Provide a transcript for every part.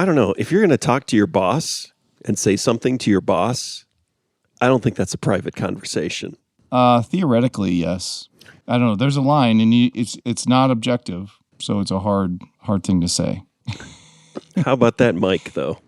I don't know. If you're going to talk to your boss and say something to your boss, I don't think that's a private conversation. Theoretically, yes. I don't know. There's a line, and it's not objective, so it's a hard thing to say. How about that mic, though?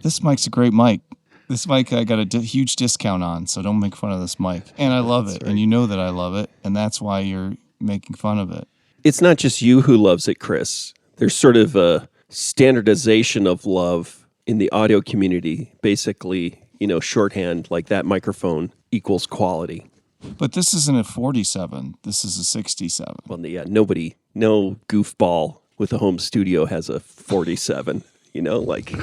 This mic's a great mic. This mic I got a huge discount on, so don't make fun of this mic. And I love it, right. And you know that I love it, and that's why you're making fun of it. It's not just you who loves it, Chris. There's sort of a standardization of love in the audio community. Basically, shorthand, like that microphone equals quality. But this isn't a 47. This is a 67. Well, yeah, no goofball with a home studio has a 47. Like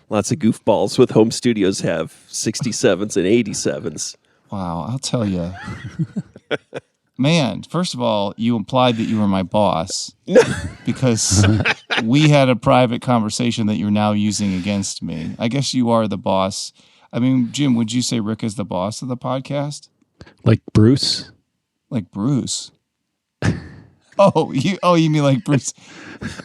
lots of goofballs with home studios have 67s and 87s. Wow, I'll tell you. Man, first of all, you implied that you were my boss because we had a private conversation that you're now using against me. I guess you are the boss. I mean, Jim, would you say Rick is the boss of the podcast? Like Bruce? Like Bruce. Oh, you mean like Bruce?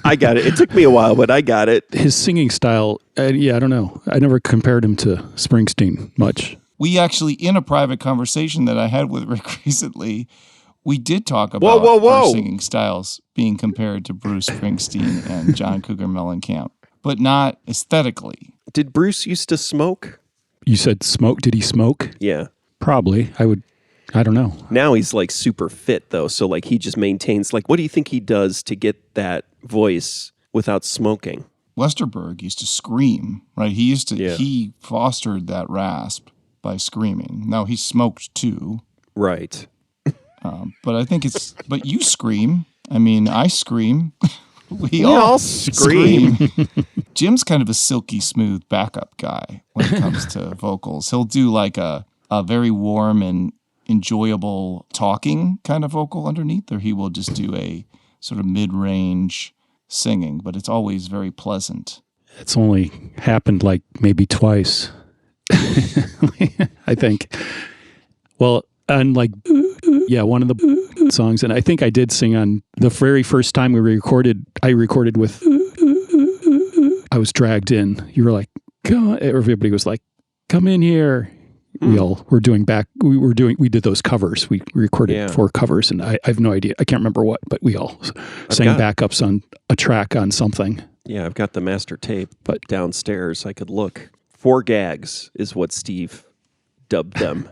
I got it. It took me a while, but I got it. His singing style, I don't know. I never compared him to Springsteen much. We actually, in a private conversation that I had with Rick recently, we did talk about our singing styles being compared to Bruce Springsteen and John Cougar Mellencamp, but not aesthetically. Did Bruce used to smoke? You said smoke? Did he smoke? Yeah. Probably. I don't know. Now he's like super fit though. So like he just maintains, like, what do you think he does to get that voice without smoking? Westerberg used to scream, right? He fostered that rasp by screaming. Now he smoked too. Right. But I think but you scream. I mean, I scream. We all scream. Jim's kind of a silky smooth backup guy when it comes to vocals. He'll do like a very warm and enjoyable talking kind of vocal underneath, or he will just do a sort of mid-range singing, but it's always very pleasant. It's only happened like maybe twice, I think. Well, and like, one of the songs, and I think I did sing on the very first time I recorded with, I was dragged in. You were like, come on. Everybody was like, come in here. We did those covers. We recorded 4 covers, and I have no idea. I can't remember what, but we all sang backups on a track on something. Yeah, I've got the master tape, but downstairs I could look. 4 gags is what Steve dubbed them.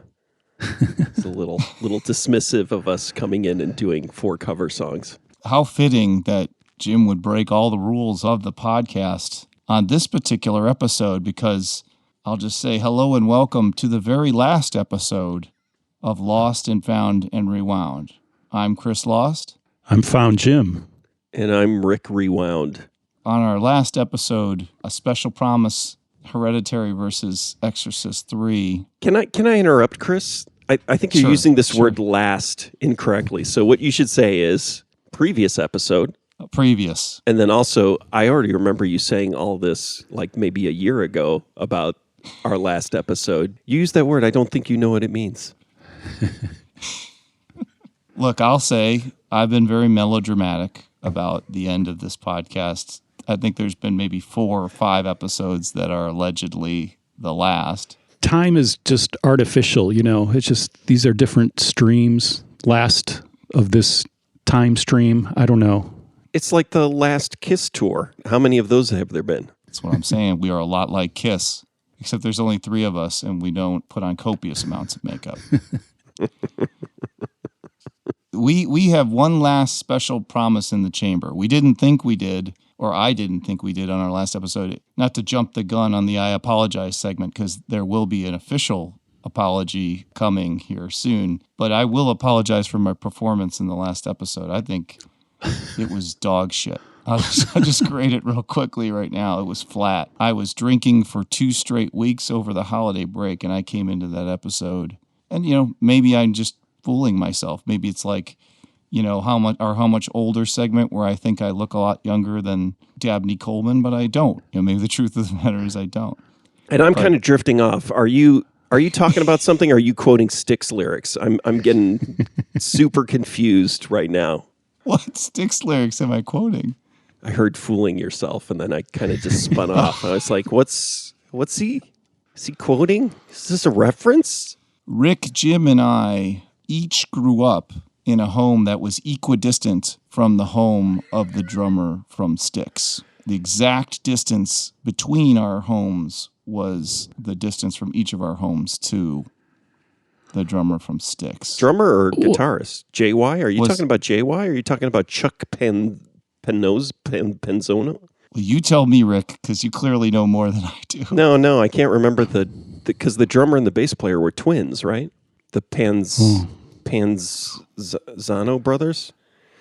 It's a little dismissive of us coming in and doing 4 cover songs. How fitting that Jim would break all the rules of the podcast on this particular episode, because I'll just say hello and welcome to the very last episode of Lost and Found and Rewound. I'm Chris Lost. I'm Found Jim. And I'm Rick Rewound. On our last episode, A Special Promise, Hereditary versus Exorcist 3. Can I interrupt, Chris? I think you're using this word last incorrectly. So what you should say is previous episode. Previous. And then also, I already remember you saying all this like maybe a year ago about our last episode. You use that word. I don't think you know what it means. Look, I'll say I've been very melodramatic about the end of this podcast. I think there's been maybe 4 or 5 episodes that are allegedly the last. Time is just artificial, It's just, these are different streams. Last of this time stream, I don't know. It's like the last Kiss tour. How many of those have there been? That's what I'm saying. We are a lot like Kiss. Except there's only 3 of us, and we don't put on copious amounts of makeup. We have one last special promise in the chamber. We didn't think we did, or I didn't think we did on our last episode. Not to jump the gun on the I apologize segment, because there will be an official apology coming here soon. But I will apologize for my performance in the last episode. I think it was dog shit. I'll just grade it real quickly right now. It was flat. I was drinking for 2 straight weeks over the holiday break, and I came into that episode. And, maybe I'm just fooling myself. Maybe it's like, how much older segment where I think I look a lot younger than Dabney Coleman, but I don't. Maybe the truth of the matter is I don't. And I'm kind of drifting off. Are you talking about something? Or are you quoting Styx lyrics? I'm getting super confused right now. What Styx lyrics am I quoting? I heard "fooling yourself," and then I kind of just spun off. I was like, "What's he? Is he quoting? Is this a reference?" Rick, Jim, and I each grew up in a home that was equidistant from the home of the drummer from Styx. The exact distance between our homes was the distance from each of our homes to the drummer from Styx. Drummer or guitarist? JY? Are you talking about JY? Or are you talking about Chuck Penzona? Well, you tell me, Rick, because you clearly know more than I do. No, I can't remember because the drummer and the bass player were twins, right? The Panzano brothers?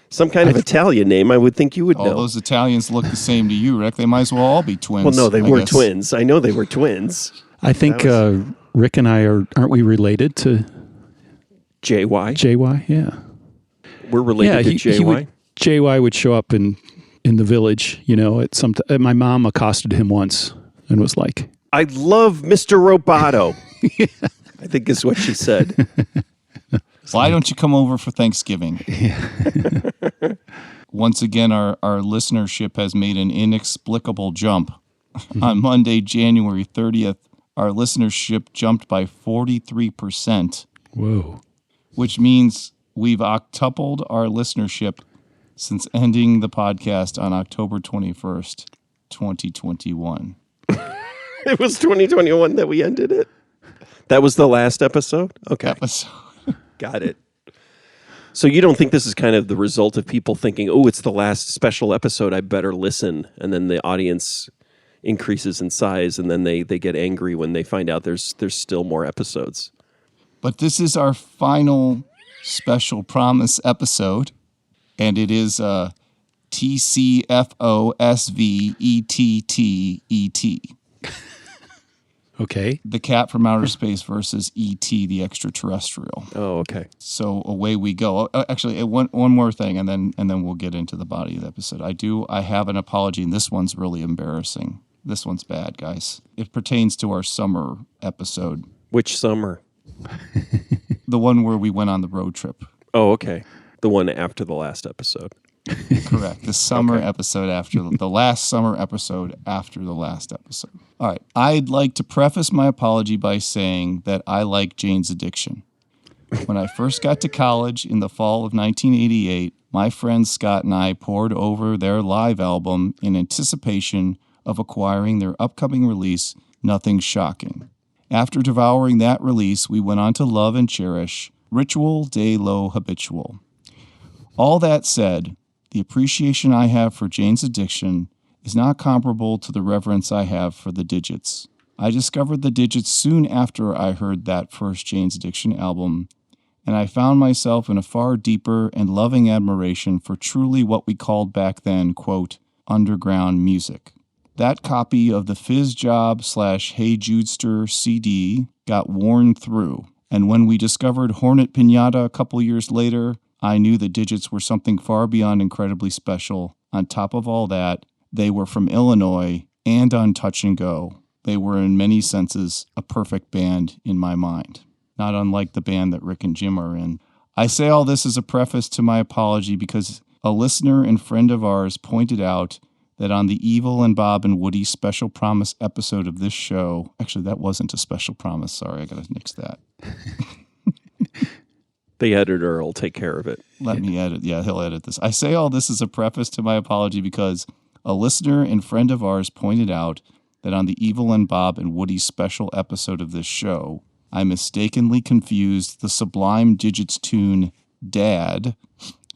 Some kind of Italian name, I would think you would know. All those Italians look the same to you, Rick. They might as well all be twins. Well, no, they were twins. I know they were twins. I think Rick and I aren't we related to JY? JY, yeah. We're related to JY? JY would show up in the village, my mom accosted him once and was like, "I love Mr. Roboto." Yeah. I think is what she said. Why don't you come over for Thanksgiving? Yeah. Once again, our listenership has made an inexplicable jump. On Monday, January 30th, our listenership jumped by 43%. Whoa. Which means we've octupled our listenership since ending the podcast on October 21st, 2021. It was 2021 that we ended it? That was the last episode? Okay. Got it. So you don't think this is kind of the result of people thinking, "Oh, it's the last special episode, I better listen," and then the audience increases in size, and then they get angry when they find out there's still more episodes? But this is our final special promise episode, and it is TCFOSvETTET. Okay. The cat from outer space versus E.T. the extraterrestrial. Oh, okay. So away we go. Actually, one more thing, and then we'll get into the body of the episode. I have an apology, and this one's really embarrassing. This one's bad, guys. It pertains to our summer episode. Which summer? The one where we went on the road trip. Oh, okay. The one after the last episode. Correct. The summer episode after the last summer episode after the last episode. All right. I'd like to preface my apology by saying that I like Jane's Addiction. When I first got to college in the fall of 1988, my friend Scott and I pored over their live album in anticipation of acquiring their upcoming release, Nothing Shocking. After devouring that release, we went on to love and cherish Ritual de lo Habitual. All that said, the appreciation I have for Jane's Addiction is not comparable to the reverence I have for the Digits. I discovered the Digits soon after I heard that first Jane's Addiction album, and I found myself in a far deeper and loving admiration for truly what we called back then, quote, underground music. That copy of the Fizz Job / Hey Judester CD got worn through, and when we discovered Hornet Pinata a couple years later, I knew the Digits were something far beyond incredibly special. On top of all that, they were from Illinois and on Touch and Go. They were in many senses a perfect band in my mind, not unlike the band that Rick and Jim are in. I say all this as a preface to my apology because a listener and friend of ours pointed out that on the Evil and Bob and Woody Special Promise episode of this show, actually that wasn't a special promise, sorry, I gotta nix that. The editor will take care of it. Let me edit. Yeah, he'll edit this. I say all this as a preface to my apology because a listener and friend of ours pointed out that on the Evil and Bob and Woody special episode of this show, I mistakenly confused the sublime Digits tune Dad,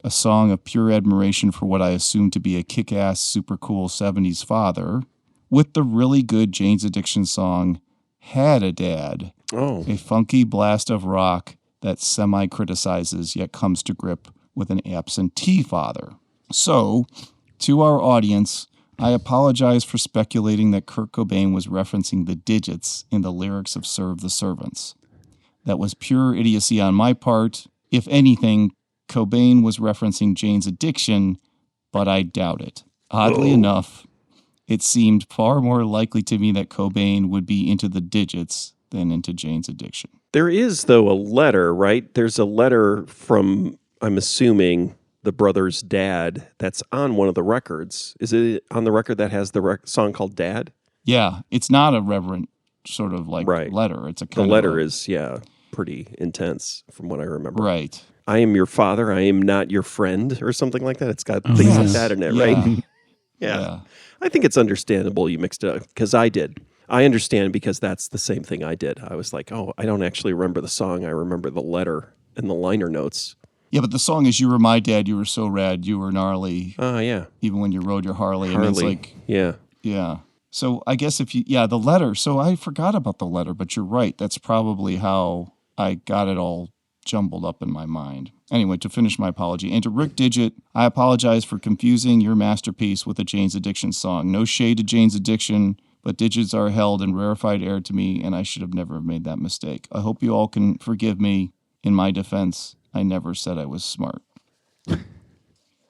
a song of pure admiration for what I assumed to be a kick-ass, super cool 70s father, with the really good Jane's Addiction song Had a Dad, a funky blast of rock that semi-criticizes yet comes to grip with an absentee father. So, to our audience, I apologize for speculating that Kurt Cobain was referencing the Digits in the lyrics of Serve the Servants. That was pure idiocy on my part. If anything, Cobain was referencing Jane's Addiction, but I doubt it. Oddly enough, it seemed far more likely to me that Cobain would be into the Digits than into Jane's Addiction. There is, though, a letter, right? There's a letter from, I'm assuming, the brother's dad that's on one of the records. Is it on the record that has the song called Dad? Yeah, it's not a reverent sort of like Right. letter. It's a The kind of letter is, pretty intense from what I remember. right. I am your father. I am not your friend or something like that. It's got things like yes. that in it, Yeah. right? Yeah. I think it's understandable you mixed it up because I did. I understand because that's the same thing I did. I was like, oh, I don't actually remember the song. I remember the letter and the liner notes. Yeah, but the song is "You Were My Dad, You Were So Rad, You Were Gnarly." Oh, yeah. Even when you rode your Harley. I mean, it's like, yeah. So I guess the letter. So I forgot about the letter, but you're right. That's probably how I got it all jumbled up in my mind. Anyway, to finish my apology. And to Rick Digit, I apologize for confusing your masterpiece with a Jane's Addiction song. No shade to Jane's Addiction, but digits are held in rarefied air to me, and I should have never made that mistake. I hope you all can forgive me. In my defense, I never said I was smart.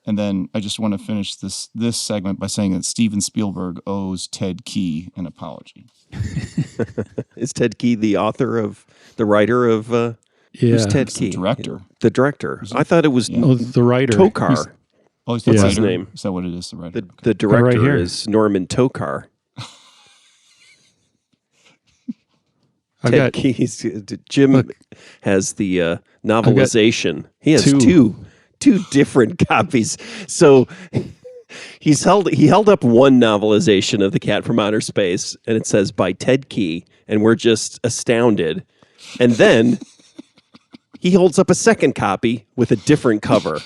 And then I just want to finish this segment by saying that Steven Spielberg owes Ted Key an apology. Is Ted Key the writer of... Who's Ted Key? The director. The director. I thought it was the writer. Tokar. What's his name? Is that what it is, the writer? The director Right here. is Norman Tokar. I've Jim has the novelization. He has two different copies. So he held up one novelization of The Cat from Outer Space, and it says by Ted Key, and we're just astounded. And then he holds up a second copy with a different cover.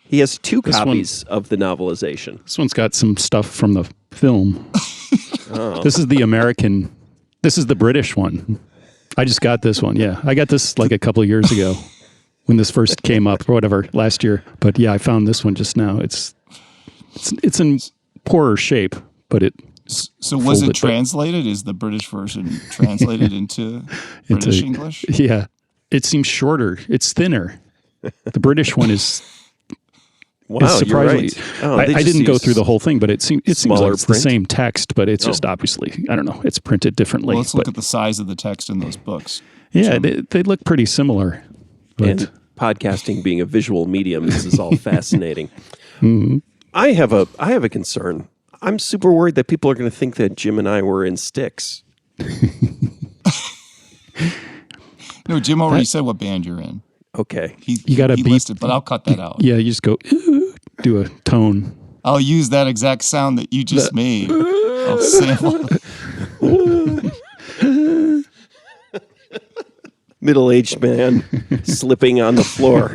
He has two copies of the novelization. This one's got some stuff from the film. This is the American. This is the British one. I just got this one. Yeah, I got this like a couple of years ago when this first came up or whatever last year. But yeah, I found this one just now. It's in poorer shape, but it. So was it translated? Is the British version translated into British English? Yeah, it seems shorter. It's thinner. The British one is. Wow, surprisingly, you're right. Oh, I didn't go through the whole thing, but it seems like it's the print? same text, but it's just obviously, I don't know, it's printed differently. Well, let's look at the size of the text in those books. Yeah, they look pretty similar. But And podcasting being a visual medium, this is all fascinating. Mm-hmm. I have a concern. I'm super worried that people are going to think that Jim and I were in Styx. No, Jim already said what band you're in. Okay. You got to beat, listed, but I'll cut that out. Yeah, you just go, do a tone. I'll use that exact sound that you just made. I'll sample. Middle-aged man slipping on the floor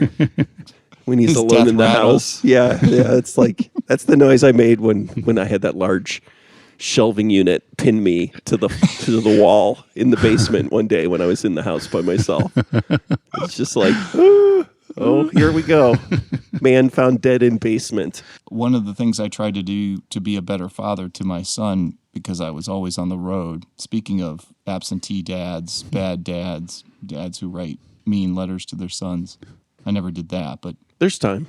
when he's His alone death in the rattle. house. Yeah, it's like that's the noise I made when I had that large shelving unit pin me to the wall in the basement one day when I was in the house by myself. It's just like, oh, here we go. Man found dead in basement. One of the things I tried to do to be a better father to my son, because I was always on the road, speaking of absentee dads, bad dads, dads who write mean letters to their sons. I never did that, but There's time.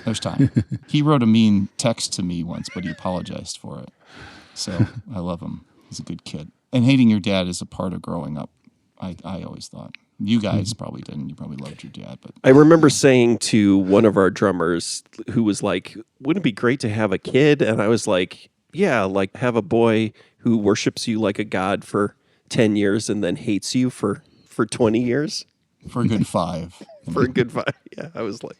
there's time. He wrote a mean text to me once, but he apologized for it. So I love him. He's a good kid. And hating your dad is a part of growing up, I always thought. You guys probably didn't. You probably loved your dad. But I remember saying to one of our drummers who was like, wouldn't it be great to have a kid? And I was like, yeah, like have a boy who worships you like a god for 10 years and then hates you for 20 years. for a good 5. For a good 5. Yeah, I was like,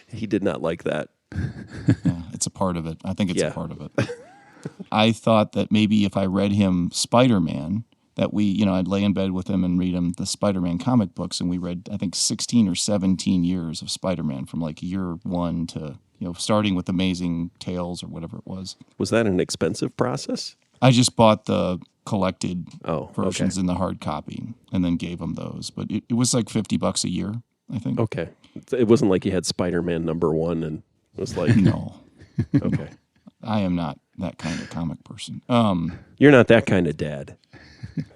he did not like that. Yeah, it's a part of it. I think it's Yeah. a part of it. I thought that maybe if I read him Spider-Man, that I'd lay in bed with him and read him the Spider-Man comic books, and we read, I think, 16 or 17 years of Spider-Man from like year 1 to, starting with Amazing Tales or whatever it was. Was that an expensive process? I just bought the collected Oh, versions in the hard copy and then gave him those. But it was like $50 a year, I think. Okay. It wasn't like you had Spider-Man #1 and it was like, No, okay. I am not that kind of comic person. You're not that kind of dad.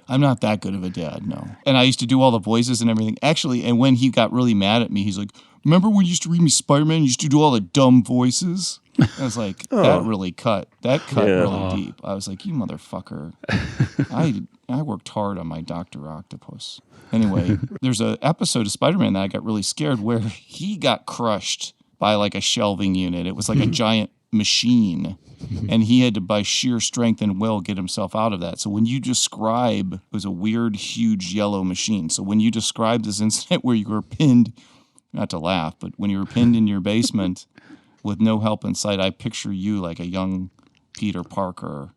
I'm not that good of a dad, no. And I used to do all the voices and everything. Actually, and when he got really mad at me, he's like, remember when you used to read me Spider-Man? You used to do all the dumb voices? I was like, that really cut. That cut really deep. I was like, you motherfucker. I worked hard on my Dr. Octopus. Anyway, there's an episode of Spider-Man that I got really scared where he got crushed by like a shelving unit. It was like a giant machine. And he had to, by sheer strength and will, get himself out of that. So when you describe, it was a weird, huge yellow machine. So when you describe this incident where you were pinned, not to laugh, but when you were pinned in your basement with no help in sight, I picture you like a young Peter Parker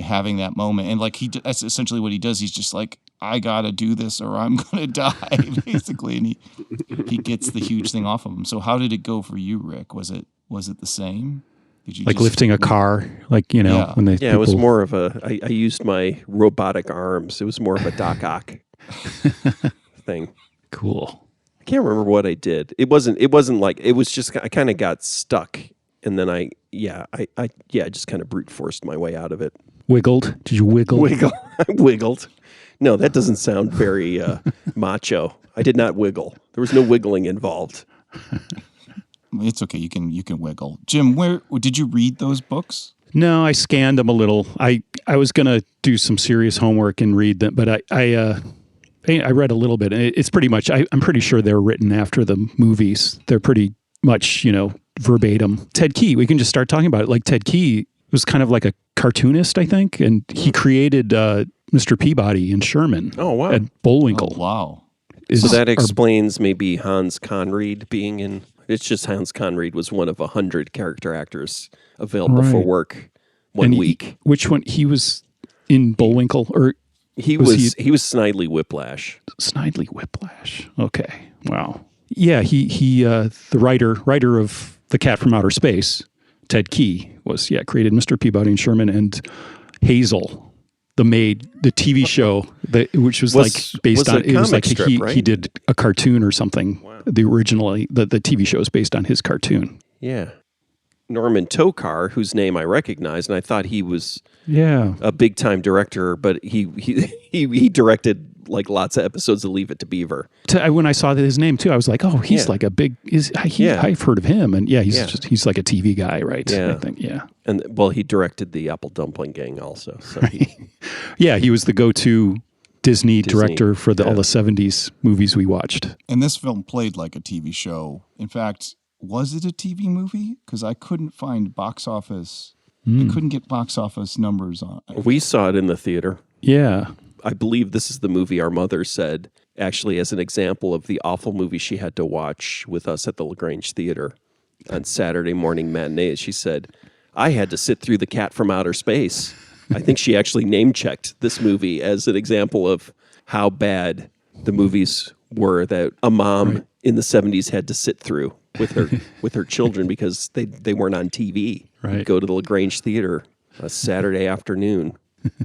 having that moment. And like that's essentially what he does. He's just like, I got to do this or I'm going to die, basically. And he gets the huge thing off of him. So how did it go for you, Rick? Was it the same? Did you like lifting a car, like, you know, Yeah. when they Yeah, it was more of I used my robotic arms. It was more of a Doc Ock thing. Cool. I can't remember what I did. It wasn't like, it was just, I kind of got stuck. And then I just kind of brute forced my way out of it. Wiggled? Did you wiggle? Wiggle. I wiggled. No, that doesn't sound very macho. I did not wiggle. There was no wiggling involved. It's okay. You can wiggle. Jim, where did you read those books? No, I scanned them a little. I was going to do some serious homework and read them, but I read a little bit. It's pretty much, I'm pretty sure they're written after the movies. They're pretty much, you know, verbatim. Ted Key, we can just start talking about it. Like Ted Key was kind of like a cartoonist, I think, and he created Mr. Peabody and Sherman. Oh, wow. At Bullwinkle. Oh, wow. So that explains maybe Hans Conried being in. It's just Hans Conried was one of 100 character actors available for work one week. Which one? He was in Bullwinkle, or he was Snidely Whiplash. Snidely Whiplash. Okay. Wow. Yeah, he the writer of The Cat from Outer Space, Ted Key, created Mr. Peabody and Sherman and Hazel, the maid, the TV show which was like based on, it was like strip, right? He did a cartoon or something. Wow. The TV show is based on his cartoon. Yeah. Norman Tokar, whose name I recognize, and I thought he was a big time director, but he directed like lots of episodes of Leave It to Beaver. When I saw his name too, I was like, oh, he's like a big. I've heard of him, and he's like a TV guy, right? Yeah, I think, and he directed the Apple Dumpling Gang also. So he was the go-to Disney director for all the 70s movies we watched. And this film played like a TV show. In fact, was it a TV movie? Because I couldn't find box office. I couldn't get box office numbers on it. We saw it in the theater. Yeah. I believe this is the movie our mother said, actually, as an example of the awful movie she had to watch with us at the LaGrange Theater on Saturday morning matinees. She said, I had to sit through The Cat from Outer Space. I think she actually name-checked this movie as an example of how bad the movies were that a mom in the 70s had to sit through with her children because they weren't on TV. Right. Go to the LaGrange Theater a Saturday afternoon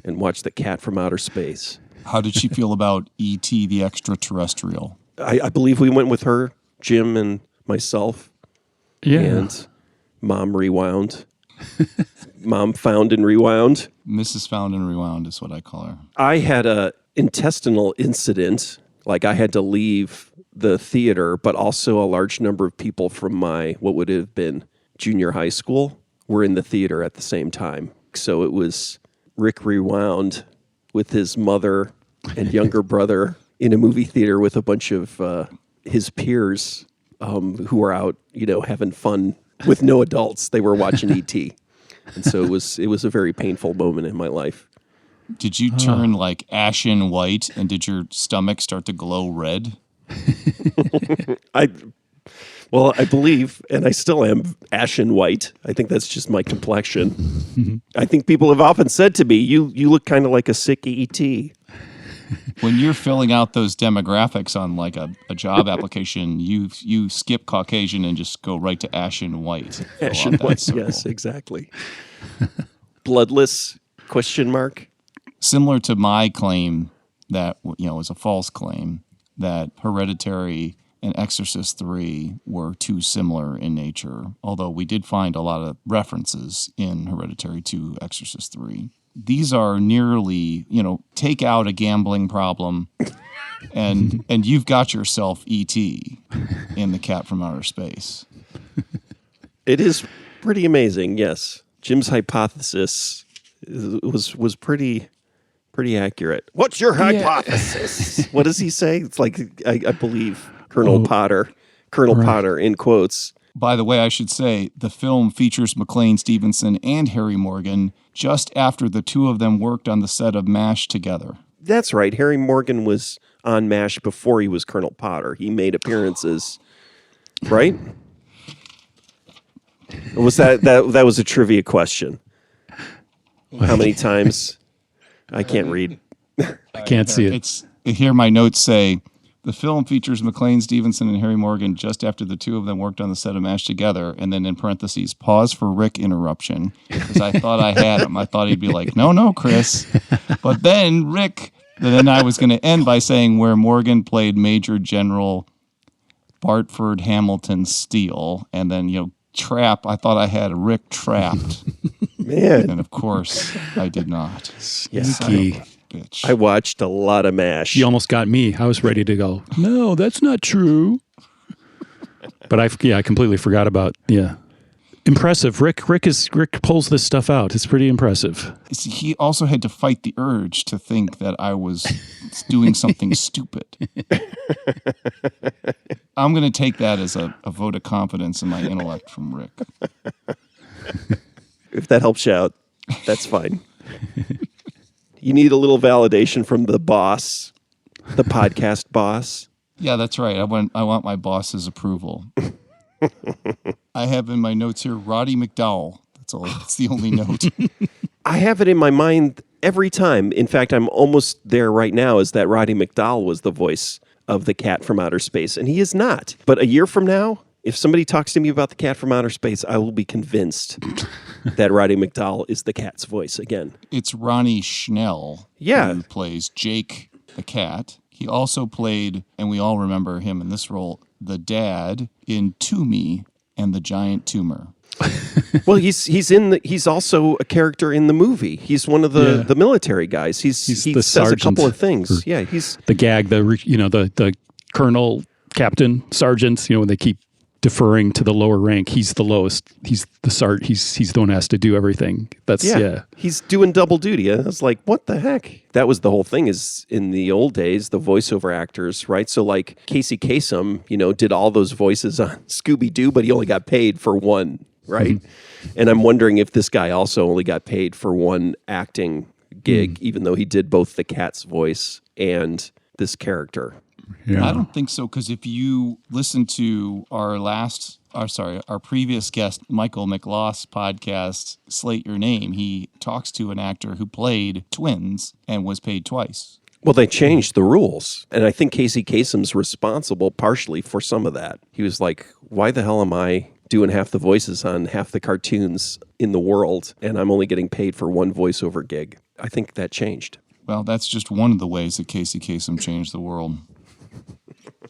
and watch The Cat from Outer Space. How did she feel about E.T. the Extraterrestrial? I believe we went with her, Jim and myself. Yeah. And Mom rewound. Mom found and rewound. Mrs. Found and Rewound is what I call her. I had a intestinal incident. Like I had to leave the theater, but also a large number of people from my, what would have been junior high school, were in the theater at the same time. So it was Rick Rewound with his mother and younger brother in a movie theater with a bunch of his peers who were out, having fun with no adults. They were watching E.T. And so it was a very painful moment in my life. Did you turn like ashen white, and did your stomach start to glow red? I believe, and I still am ashen white. I think that's just my complexion. I think people have often said to me, you look kind of like a sick E.T. When you're filling out those demographics on like a job application, you skip Caucasian and just go right to ashen white. Ashen white, yes, exactly. Bloodless, ? Similar to my claim that, was a false claim, that Hereditary and Exorcist 3 were too similar in nature, although we did find a lot of references in Hereditary to Exorcist 3. These are nearly, take out a gambling problem, and you've got yourself E.T. in The Cat from Outer Space. It is pretty amazing, yes. Jim's hypothesis was pretty accurate. What's your hypothesis? What does he say? It's like, I believe Colonel Potter in quotes, By the way, I should say the film features McLean Stevenson and Harry Morgan just after the two of them worked on the set of MASH together. That's right. Harry Morgan was on MASH before he was Colonel Potter. He made appearances, right? Was that was a trivia question? How many times? I can't read. I can't see it. Here my notes say, the film features McLean Stevenson and Harry Morgan just after the two of them worked on the set of MASH together, and then in parentheses, pause for Rick interruption, because I thought I had him. I thought he'd be like, no, Chris. But then then I was going to end by saying where Morgan played Major General Bartford Hamilton Steele, and then, trap, I thought I had Rick trapped. Man. And of course, I did not. Sneaky. Bitch. I watched a lot of MASH. You almost got me. I was ready to go, no, that's not true. But I completely forgot about, Impressive. Rick pulls this stuff out. It's pretty impressive. See, he also had to fight the urge to think that I was doing something stupid. I'm going to take that as a vote of confidence in my intellect from Rick. If that helps you out, that's fine. You need a little validation from the boss, the podcast boss. Yeah, that's right. I want my boss's approval. I have in my notes here Roddy McDowell. That's the only note. I have it in my mind every time. In fact, I'm almost there right now, is that Roddy McDowell was the voice of the Cat from Outer Space, and he is not. But a year from now, if somebody talks to me about the Cat from Outer Space, I will be convinced that Roddy McDowell is the cat's voice again. It's Ronnie Schnell who plays Jake the cat. He also played, and we all remember him in this role, the dad in Toomey and the Giant Tumor. Well, he's also a character in the movie. He's one of the military guys. He says sergeant, a couple of things. Yeah, he's the gag, the colonel, captain, sergeant. When they keep deferring to the lower rank, he's the lowest. He's the sergeant. He's the one who has to do everything. He's doing double duty. I was like, what the heck? That was the whole thing. Is in the old days, the voiceover actors, right? So like Casey Kasem, did all those voices on Scooby Doo, but he only got paid for one. Right. Mm-hmm. And I'm wondering if this guy also only got paid for one acting gig, even though he did both the cat's voice and this character. Yeah. I don't think so, because if you listen to our previous guest, Michael McLaws' podcast, Slate Your Name, he talks to an actor who played twins and was paid twice. Well, they changed the rules. And I think Casey Kasem's responsible partially for some of that. He was like, why the hell am I doing half the voices on half the cartoons in the world, and I'm only getting paid for one voiceover gig? I think that changed. Well, that's just one of the ways that Casey Kasem changed the world.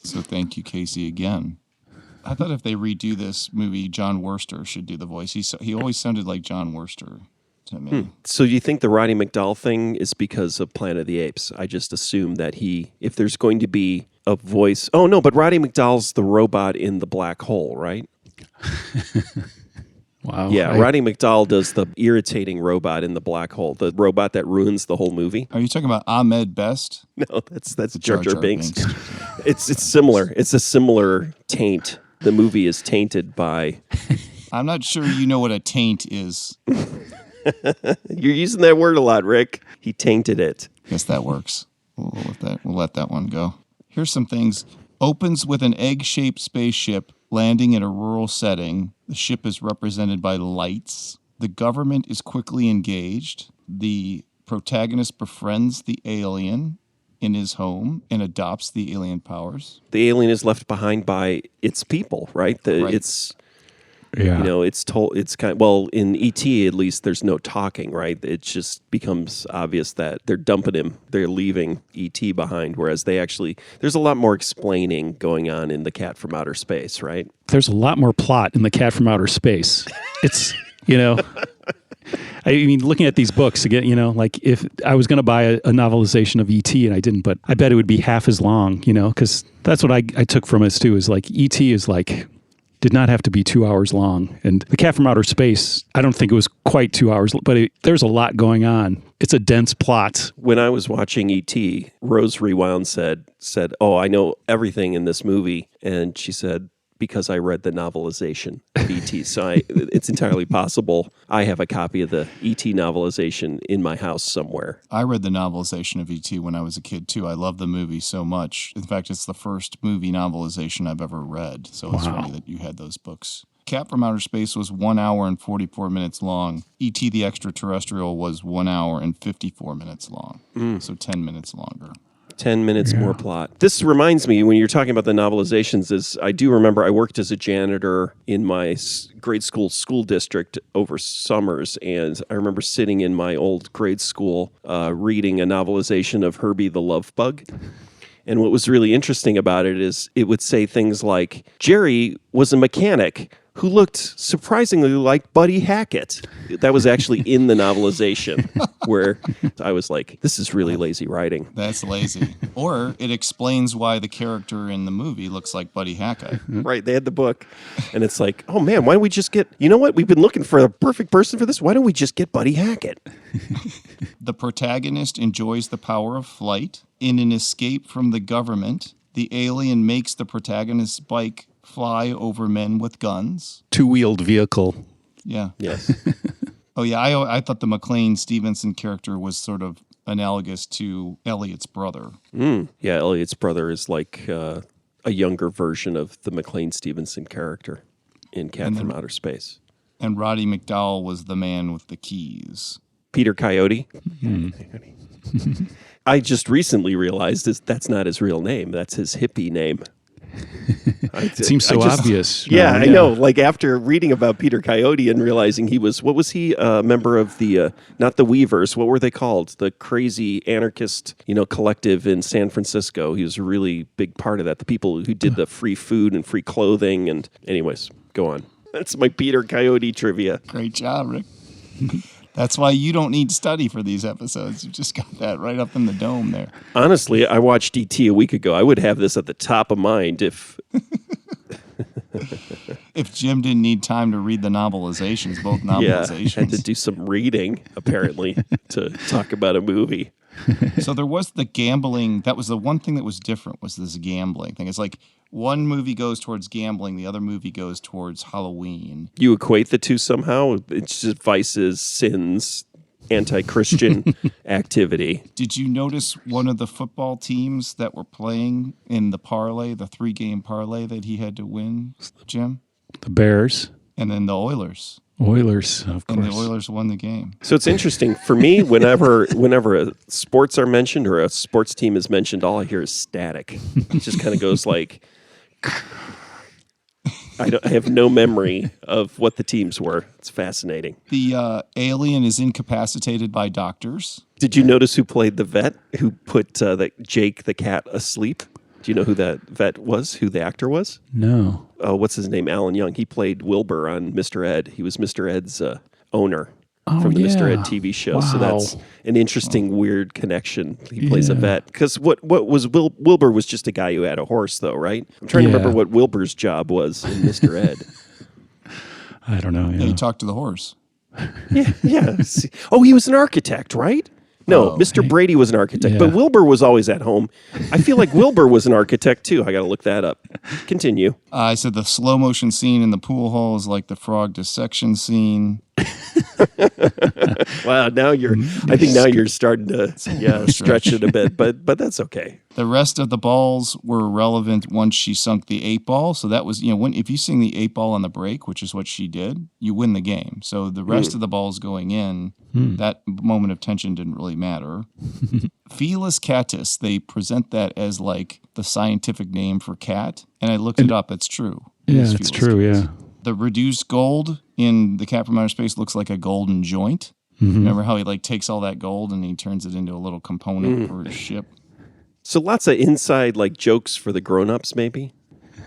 So thank you, Casey, again. I thought if they redo this movie, John Worster should do the voice. He always sounded like John Worster to me. So you think the Roddy McDowell thing is because of Planet of the Apes? I just assume that if there's going to be a voice... Oh, no, but Roddy McDowell's the robot in the black hole, right? Wow. Yeah, Roddy McDowell does the irritating robot in the black hole, the robot that ruins the whole movie. Are you talking about Ahmed Best? No, that's Jar Jar Binks. It's similar. It's a similar taint. The movie is tainted by... I'm not sure you know what a taint is. You're using that word a lot, Rick. He tainted it. Guess that works. We'll let that one go. Here's some things. Opens with an egg-shaped spaceship landing in a rural setting. The ship is represented by lights. The government is quickly engaged. The protagonist befriends the alien in his home and adopts the alien powers. The alien is left behind by its people, right? Right. It's kind of, well, in E.T. at least there's no talking, right? It just becomes obvious that they're dumping him. They're leaving E.T. behind, whereas there's a lot more explaining going on in The Cat from Outer Space, right? There's a lot more plot in The Cat from Outer Space. It's, I mean, looking at these books again, like if I was going to buy a novelization of E.T. and I didn't, but I bet it would be half as long, because that's what I took from it too, is like E.T. is like, did not have to be 2 hours long. And The Cat from Outer Space, I don't think it was quite 2 hours, but there's a lot going on. It's a dense plot. When I was watching E.T., Rose Rewound said, "Oh, I know everything in this movie." And she said, because I read the novelization of E.T. So it's entirely possible I have a copy of the E.T. novelization in my house somewhere. I read the novelization of E.T. when I was a kid, too. I love the movie so much. In fact, it's the first movie novelization I've ever read. So it's funny that you had those books. Cat from Outer Space was 1 hour and 44 minutes long. E.T. the Extraterrestrial was 1 hour and 54 minutes long. So 10 minutes longer. 10 minutes more plot. This reminds me, when you're talking about the novelizations, is I do remember I worked as a janitor in my grade school district over summers, and I remember sitting in my old grade school reading a novelization of Herbie the Love Bug. And what was really interesting about it is it would say things like, Jerry was a mechanic who looked surprisingly like Buddy Hackett. That was actually in the novelization, where I was like, this is really lazy writing. That's lazy. Or it explains why the character in the movie looks like Buddy Hackett. Right, they had the book, and it's like, oh man, why don't we just get, you know what, we've been looking for a perfect person for this, why don't we just get Buddy Hackett? The protagonist enjoys the power of flight. In an escape from the government, the alien makes the protagonist's bike fly over men with guns. Two-wheeled vehicle. Yeah. Yes. Oh, yeah. I thought the McLean Stevenson character was sort of analogous to Elliot's brother. Yeah, Elliot's brother is like a younger version of the McLean Stevenson character in Cat from Outer Space. And Roddy McDowall was the man with the keys. Peter Coyote. I just recently realized that's not his real name. That's his hippie name. It seems so obvious. Yeah, I know. Like after reading about Peter Coyote and realizing he was, what was he, a member of the, not the Weavers, what were they called? The crazy anarchist, collective in San Francisco. He was a really big part of that. The people who did the free food and free clothing. And anyways, go on. That's my Peter Coyote trivia. Great job, Rick. That's why you don't need study for these episodes. You just got that right up in the dome there. Honestly, I watched E.T. a week ago. I would have this at the top of mind if... If Jim didn't need time to read the novelizations, both novelizations. Yeah, had to do some reading, apparently, to talk about a movie. So there was the gambling. That was the one thing that was different, was this gambling thing. It's like one movie goes towards gambling, the other movie goes towards Halloween. You equate the two somehow? It's just vices, sins, anti-Christian activity. Did you notice one of the football teams that were playing in the parlay, the 3-game parlay that he had to win, Jim? The Bears. And then the Oilers. Oilers, of course. And the Oilers won the game. So it's interesting. For me, whenever sports are mentioned or a sports team is mentioned, all I hear is static. It just kind of goes like... I have no memory of what the teams were. It's fascinating. The alien is incapacitated by doctors. Did you notice who played the vet who put Jake the cat asleep? Do you know who that vet was, who the actor was? No. What's his name? Alan Young. He played Wilbur on Mr. Ed. He was Mr. Ed's owner from the Mr. Ed TV show. Wow. So that's an interesting, weird connection. He plays a vet. Because what was Wilbur was just a guy who had a horse, though, right? I'm trying to remember what Wilbur's job was in Mr. Ed. I don't know. Yeah, he talked to the horse. Yeah. Oh, he was an architect, right? No, Mr. Brady was an architect, but Wilbur was always at home. I feel like Wilbur was an architect, too. I got to look that up. Continue. I said the slow motion scene in the pool hall is like the frog dissection scene. Wow, I think now you're starting to stretch it a bit, but that's okay. The rest of the balls were irrelevant once she sunk the 8 ball. So that was, if you sing the 8 ball on the break, which is what she did, you win the game. So the rest of the balls going in, that moment of tension didn't really matter. Felis catus, they present that as like the scientific name for cat. And I looked it up. It's true. Yeah, it's true, yeah. The reduced gold in the Cat from Outer Space looks like a golden joint. Remember how he takes all that gold and he turns it into a little component for his ship? So lots of inside jokes for the grown-ups, maybe?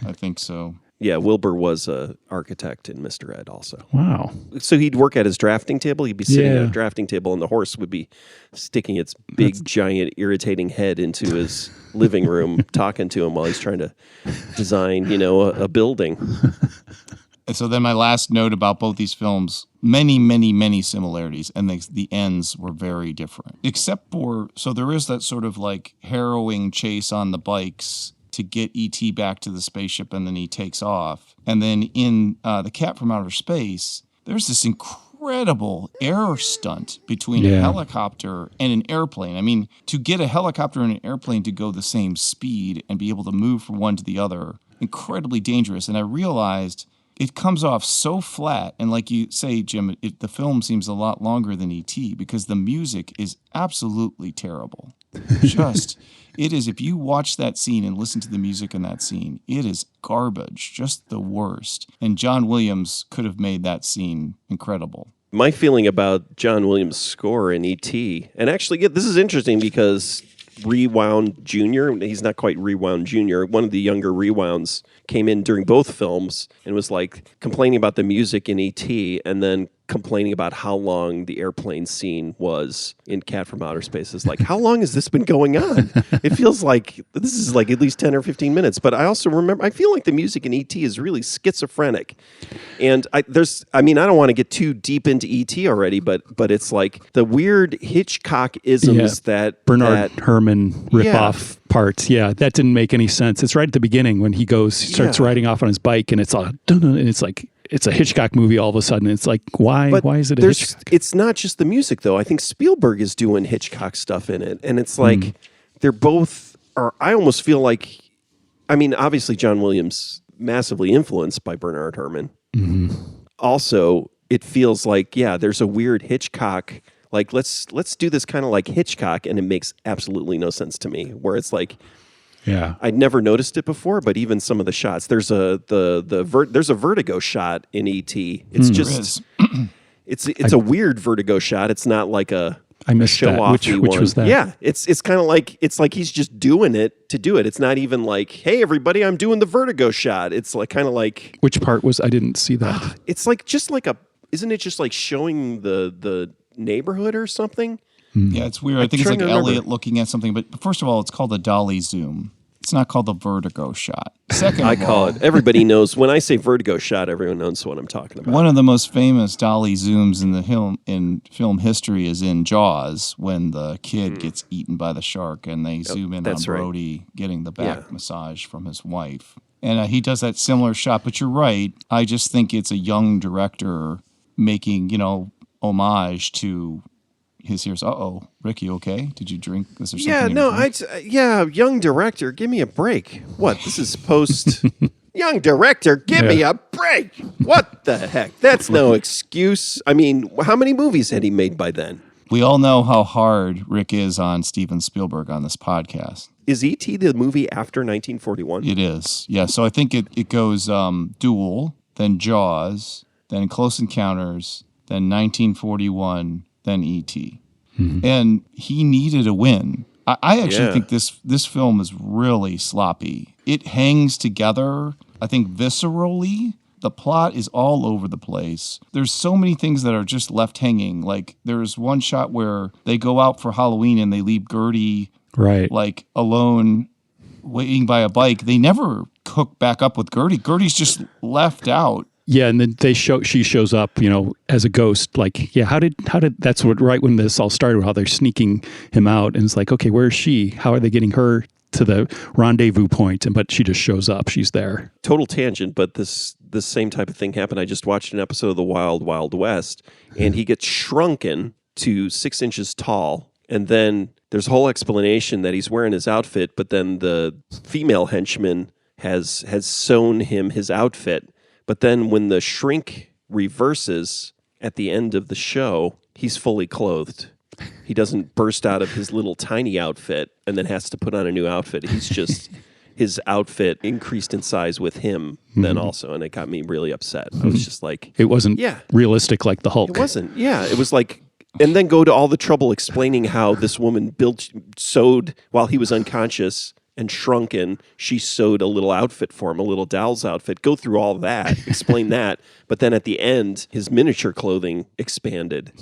I think so. Yeah, Wilbur was an architect in Mr. Ed also. Wow. So he'd work at his drafting table. He'd be sitting at a drafting table, and the horse would be sticking its big, giant, irritating head into his living room, talking to him while he's trying to design, a building. And so then my last note about both these films, many, many, many similarities, and the ends were very different. Except for, so there is that sort of harrowing chase on the bikes to get E.T. back to the spaceship, and then he takes off. And then in The Cat from Outer Space, there's this incredible air stunt between a helicopter and an airplane. I mean, to get a helicopter and an airplane to go the same speed and be able to move from one to the other, incredibly dangerous. And I realized it comes off so flat. And like you say, Jim, the film seems a lot longer than E.T. because the music is absolutely terrible. It is, if you watch that scene and listen to the music in that scene, it is garbage, just the worst. And John Williams could have made that scene incredible. My feeling about John Williams' score in E.T., and actually, this is interesting because Rewound Jr., he's not quite Rewound Jr., one of the younger Rewounds came in during both films and was like complaining about the music in E.T. and then complaining about how long the airplane scene was in Cat from Outer Space. It's like, how long has this been going on? It feels like this is like at least 10 or 15 minutes. But I also remember, I feel like the music in E.T. is really schizophrenic. And I don't want to get too deep into E.T. already, but it's like the weird Hitchcock-isms that Bernard Herrmann ripoff parts. Yeah, that didn't make any sense. It's right at the beginning when he starts riding off on his bike and it's all, and it's like, it's a Hitchcock movie all of a sudden. It's like, why is it a Hitchcock? It's not just the music, though. I think Spielberg is doing Hitchcock stuff in it. And it's like, they're both, I almost feel like, I mean, obviously John Williams, massively influenced by Bernard Herrmann. Mm-hmm. Also, it feels like, there's a weird Hitchcock, like, let's do this kind of like Hitchcock, and it makes absolutely no sense to me, where it's like, I'd never noticed it before, but even some of the shots, there's a vertigo shot in E.T. It's just it's a weird vertigo shot. It's not like a show off. Which was that? Yeah, it's kind of like he's just doing it to do it. It's not even like, hey everybody, I'm doing the vertigo shot. It's like kind of like, which part was, I didn't see that. It's like isn't it just like showing the neighborhood or something? Yeah, it's weird. I think it's like Elliot looking at something. But first of all, it's called a dolly zoom. It's not called the vertigo shot. Second, I call it. Everybody knows when I say vertigo shot. Everyone knows what I'm talking about. One of the most famous dolly zooms in film history is in Jaws, when the kid gets eaten by the shark, and they zoom in on Brody getting the back massage from his wife. And he does that similar shot. But you're right. I just think it's a young director making, homage to his here's. Rick, you okay? Did you drink? Is there something? Young director, give me a break. What? This is post. Young director, give me a break. What the heck? That's no excuse. I mean, how many movies had he made by then? We all know how hard Rick is on Steven Spielberg on this podcast. Is E.T. the movie after 1941? It is. Yeah. So I think it goes Duel, then Jaws, then Close Encounters, then 1941. Than E.T. Mm-hmm. And he needed a win. I actually think this film is really sloppy. It hangs together, I think, viscerally. The plot is all over the place. There's so many things that are just left hanging. Like, there's one shot where they go out for Halloween and they leave Gertie like alone waiting by a bike. They never hook back up with Gertie. Gertie's just left out. Yeah, and then she shows up, as a ghost. Like, how did that's what right when this all started, how they're sneaking him out, and it's like, okay, where is she? How are they getting her to the rendezvous point? But she just shows up. She's there. Total tangent, but this same type of thing happened. I just watched an episode of The Wild Wild West, and he gets shrunken to 6 inches tall, and then there's a whole explanation that he's wearing his outfit, but then the female henchman has sewn him his outfit. But then when the shrink reverses at the end of the show, he's fully clothed. He doesn't burst out of his little tiny outfit and then has to put on a new outfit. He's just, his outfit increased in size with him then also. And it got me really upset. I was just like... It wasn't realistic like the Hulk. It wasn't. Yeah, it was like... And then go to all the trouble explaining how this woman sewed while he was unconscious and shrunken, she sewed a little outfit for him, a little doll's outfit. Go through all that, explain that. But then at the end, his miniature clothing expanded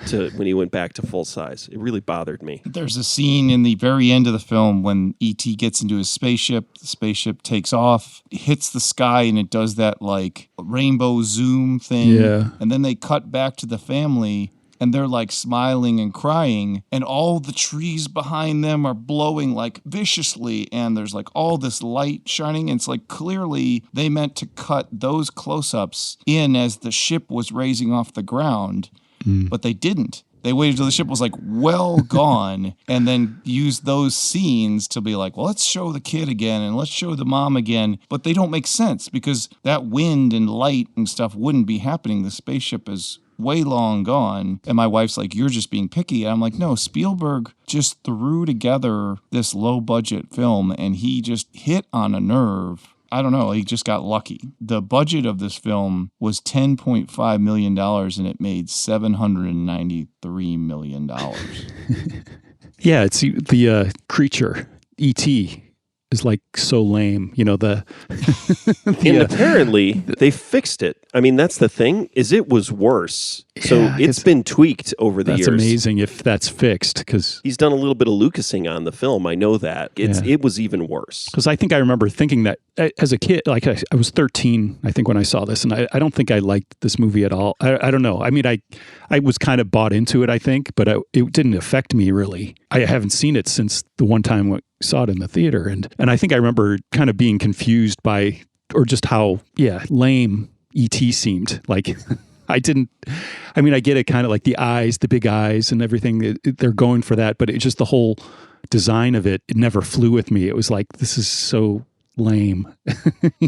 to when he went back to full size. It really bothered me. There's a scene in the very end of the film when E.T. gets into his spaceship. The spaceship takes off, hits the sky, and it does that like rainbow zoom thing. Yeah. And then they cut back to the family. and they're like smiling and crying, and all the trees behind them are blowing like viciously, and there's like all this light shining, and it's like clearly they meant to cut those close-ups in as the ship was raising off the ground, but they didn't. They waited till the ship was like well gone and then used those scenes to be like, well, let's show the kid again and let's show the mom again. But they don't make sense because that wind and light and stuff wouldn't be happening. The spaceship is way long gone. And my wife's like, you're just being picky. And I'm like, no, Spielberg just threw together this low budget film and he just hit on a nerve. I don't know. He just got lucky. The budget of this film was $10.5 million and it made $793 million. Yeah, it's the creature, E.T., is like so lame. You know, and apparently they fixed it. I mean, that's the thing, is it was worse. So it's been tweaked over the years. That's amazing if that's fixed, because he's done a little bit of Lucasing on the film. I know that. It was even worse. Because I think I remember thinking that as a kid, like I was 13, I think, when I saw this, and I don't think I liked this movie at all. I don't know. I mean, I was kind of bought into it, I think, but it didn't affect me really. I haven't seen it since the one time I saw it in the theater, and I think I remember kind of being confused by, or just how lame E.T. seemed. Like I get it, kind of like the eyes, the big eyes and everything, they're going for that, but it just, the whole design of it never flew with me. It was like, this is so lame.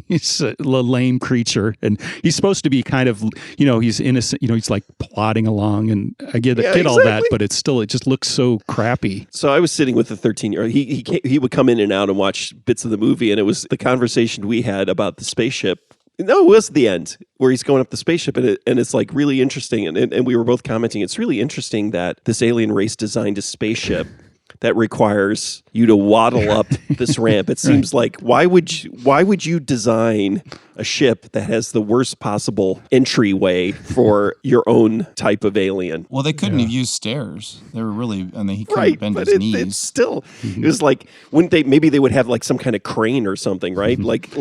He's a lame creature, and he's supposed to be kind of, he's innocent, he's like plodding along, and I get all that, but it just looks so crappy. So I was sitting with the 13-year-old. He would come in and out and watch bits of the movie, and it was the conversation we had about the spaceship. No, it was the end where he's going up the spaceship, and it's like really interesting. And we were both commenting, it's really interesting that this alien race designed a spaceship that requires you to waddle up this ramp. It seems like, why would you design a ship that has the worst possible entryway for your own type of alien? Well, they couldn't have used stairs. They were really, he couldn't bend his knees. It's still, it was like, maybe they would have like some kind of crane or something, right? Like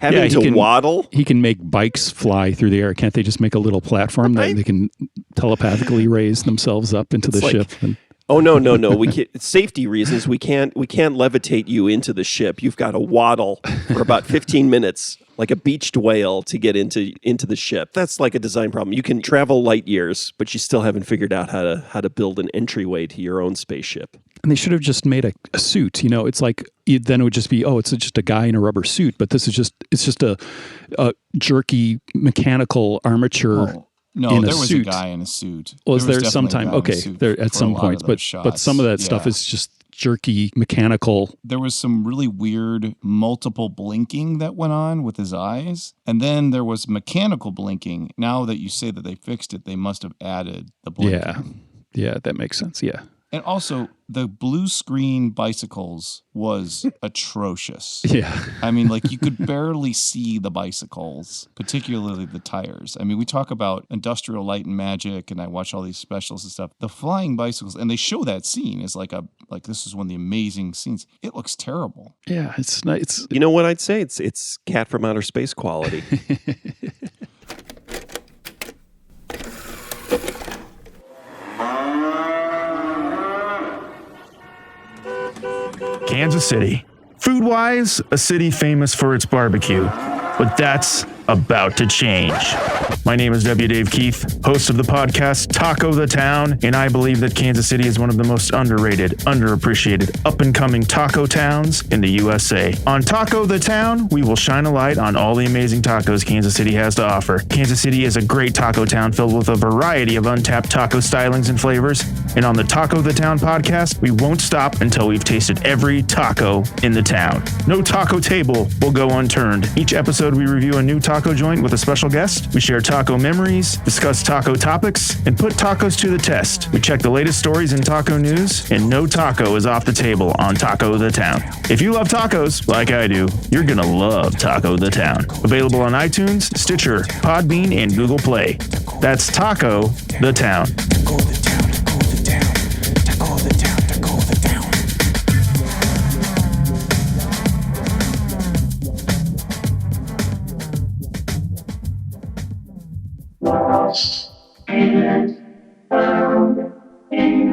having to waddle. He can make bikes fly through the air. Can't they just make a little platform that they can telepathically raise themselves up into the ship? Oh, no. We can't, safety reasons, we can't levitate you into the ship. You've got to waddle for about 15 minutes like a beached whale to get into the ship. That's like a design problem. You can travel light years, but you still haven't figured out how to build an entryway to your own spaceship. And they should have just made a suit. It's like, then it would just be, it's just a guy in a rubber suit, but this is just a jerky mechanical armature. Oh. No, there was a guy in a suit. Was there sometime? Okay, there at some points, but some of that stuff is just jerky, mechanical. There was some really weird multiple blinking that went on with his eyes, and then there was mechanical blinking. Now that you say that they fixed it, they must have added the blinking. Yeah, that makes sense. Yeah. And also, the blue screen bicycles was atrocious. Yeah. I mean, like, you could barely see the bicycles, particularly the tires. I mean, we talk about Industrial Light and Magic, and I watch all these specials and stuff. The flying bicycles, and they show that scene as like this is one of the amazing scenes. It looks terrible. Yeah, it's nice. You know what I'd say? It's Cat from Outer Space quality. Kansas City. Food-wise, a city famous for its barbecue. But that's about to change. My name is W. Dave Keith, host of the podcast Taco the Town, and I believe that Kansas City is one of the most underrated, underappreciated, up-and-coming taco towns in the USA. On Taco the Town, we will shine a light on all the amazing tacos Kansas City has to offer. Kansas City is a great taco town filled with a variety of untapped taco stylings and flavors, and on the Taco the Town podcast, we won't stop until we've tasted every taco in the town. No taco table will go unturned. Each episode, we review a new taco joint with a special guest. We share taco memories, discuss taco topics, and put tacos to the test. We check the latest stories in taco news, and no taco is off the table on Taco the Town. If you love tacos, like I do, you're gonna love Taco the Town. Available on iTunes, Stitcher, Podbean, and Google Play. That's Taco the Town. And All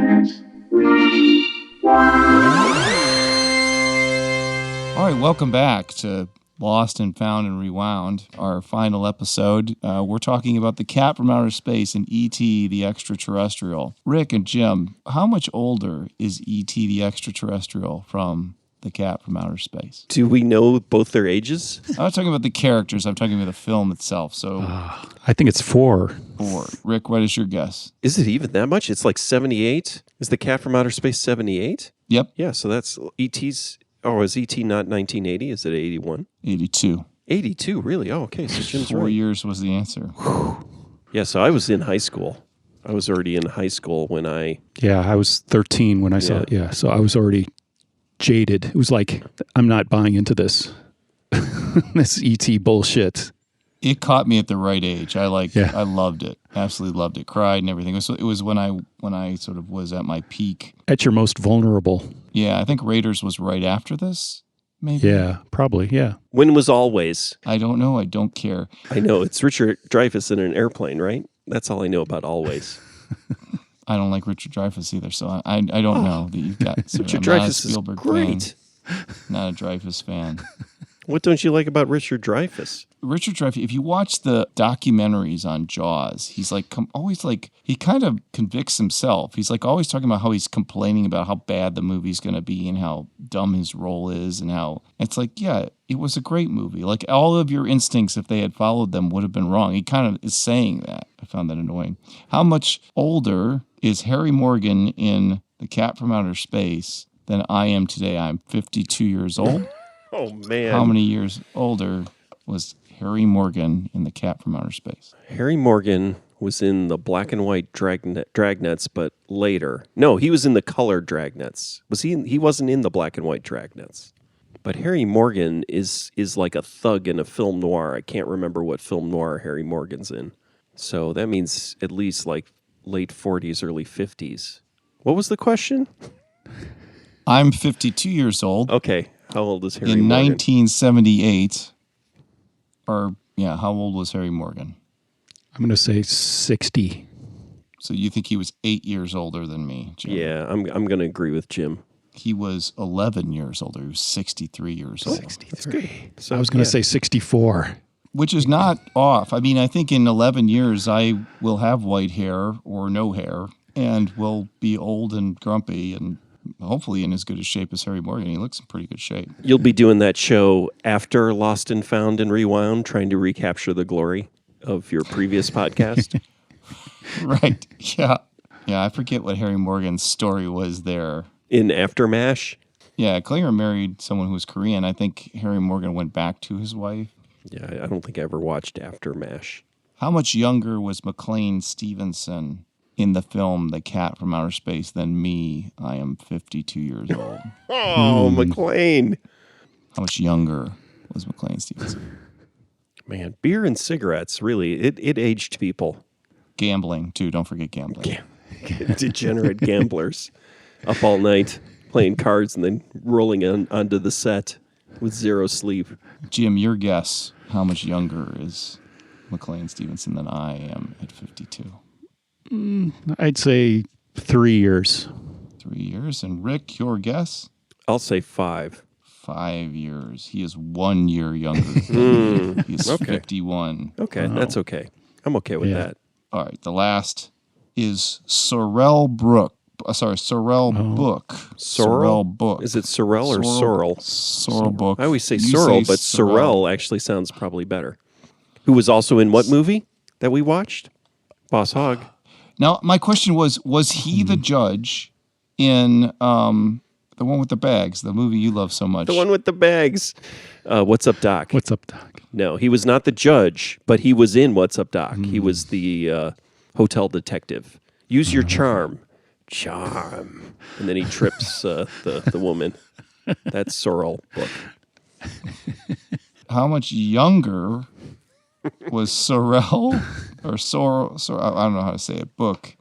right, welcome back to Lost and Found and Rewound, our final episode. We're talking about the cat from outer space and E.T. the extraterrestrial. Rick and Jim, how much older is E.T. the extraterrestrial from the cat from outer space? Do we know both their ages? I'm not talking about the characters. I'm talking about the film itself. So I think it's 4. 4. Rick, what is your guess? Is it even that much? It's like 78. Is the cat from outer space 78? Yep. Yeah, so that's E.T.'s. Oh, is E.T. not 1980? Is it 81? 82. 82, really? Oh, okay. So Jim's 4 right. years was the answer. Yeah, so I was in high school. I was already in high school when I... Yeah, I was 13 when I saw it. Yeah, so I was already jaded. It was like, I'm not buying into this. This ET bullshit. It caught me at the right age. I Yeah. loved it. Absolutely loved it. Cried and everything. It was when I sort of was at my peak. At your most vulnerable. Yeah, I think Raiders was right after this. Maybe. Yeah, probably. Yeah. When was Always? I don't know. I don't care. I know. It's Richard Dreyfuss in an airplane, right? That's all I know about Always. I don't like Richard Dreyfuss either, so I don't know that you've got. So Richard I'm not a Dreyfuss is Spielberg great. fan, not a Dreyfuss fan. What don't you like about Richard Dreyfuss? Richard Dreyfuss, if you watch the documentaries on Jaws, he's like always like he kind of convicts himself. He's like always talking about how he's complaining about how bad the movie's going to be and how dumb his role is and how it's like, yeah, it was a great movie. Like all of your instincts, if they had followed them, would have been wrong. He kind of is saying that. I found that annoying. How much older is Harry Morgan in The Cat from Outer Space than I am today? I'm 52 years old. Oh, man. How many years older was Harry Morgan in The Cat from Outer Space? Harry Morgan was in the black and white Dragnets, but later. No, he was in the color Dragnets. He wasn't in the black and white Dragnets. But Harry Morgan is like a thug in a film noir. I can't remember what film noir Harry Morgan's in. So that means at least like late 40s, early 50s. What was the question? I'm 52 years old. Okay. How old is Harry In Morgan? 1978, how old was Harry Morgan? I'm going to say 60. So you think he was 8 years older than me, Jim? Yeah, I'm going to agree with Jim. He was 11 years older. He was 63 years old. 63. So I was going to say 64. Which is not off. I mean, I think in 11 years I will have white hair or no hair and will be old and grumpy and hopefully in as good a shape as Harry Morgan. He looks in pretty good shape. You'll be doing that show after Lost and Found and Rewound, trying to recapture the glory of your previous podcast. Right. Yeah. Yeah, I forget what Harry Morgan's story was there. In Aftermash? Yeah, Klinger married someone who was Korean. I think Harry Morgan went back to his wife. Yeah, I don't think I ever watched Aftermash. How much younger was McLean Stevenson in the film The Cat from Outer Space than me? I am 52 years old. Oh, McLean. How much younger was McLean Stevenson? Man, beer and cigarettes, really, it aged people. Gambling, too. Don't forget gambling. Degenerate gamblers. Up all night, playing cards and then rolling onto the set with zero sleep. Jim, your guess, how much younger is McLean Stevenson than I am at 52? I'd say 3 years. 3 years. And Rick, your guess? I'll say 5. 5 years. He is 1 year younger than me. He is Okay. 51. Okay, that's okay. I'm okay with that. All right. The last is Sorrel Book. Sorrel? Book. Is it Sorrel or Sorrel? Sorrel Book. I always say You Sorrel, say but Sorrel actually sounds probably better. Who was also in what movie that we watched? Boss Hogg. Now, my question was he the judge in the one with the bags, the movie you love so much? The one with the bags. What's Up, Doc? What's up, Doc? No, he was not the judge, but he was in What's Up, Doc. He was the hotel detective. Use your charm. Charm. And then he trips the woman. That's Sorrel Book. How much younger was Sorrel or Sorrel? I don't know how to say it. Book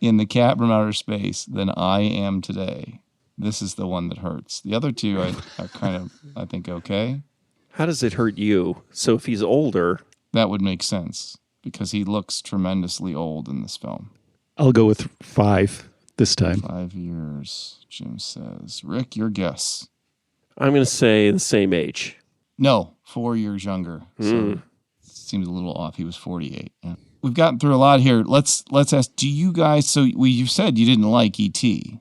in The Cat from Outer Space than I am today. This is the one that hurts. The other two are kind of, I think, okay. How does it hurt you? So if he's older... That would make sense because he looks tremendously old in this film. I'll go with 5. this time. 5 years, Jim says. Rick, your guess. I'm going to say the same age. No, 4 years younger. So seems a little off. He was 48. Yeah. We've gotten through a lot here. Let's ask, do you guys, so you said you didn't like E.T.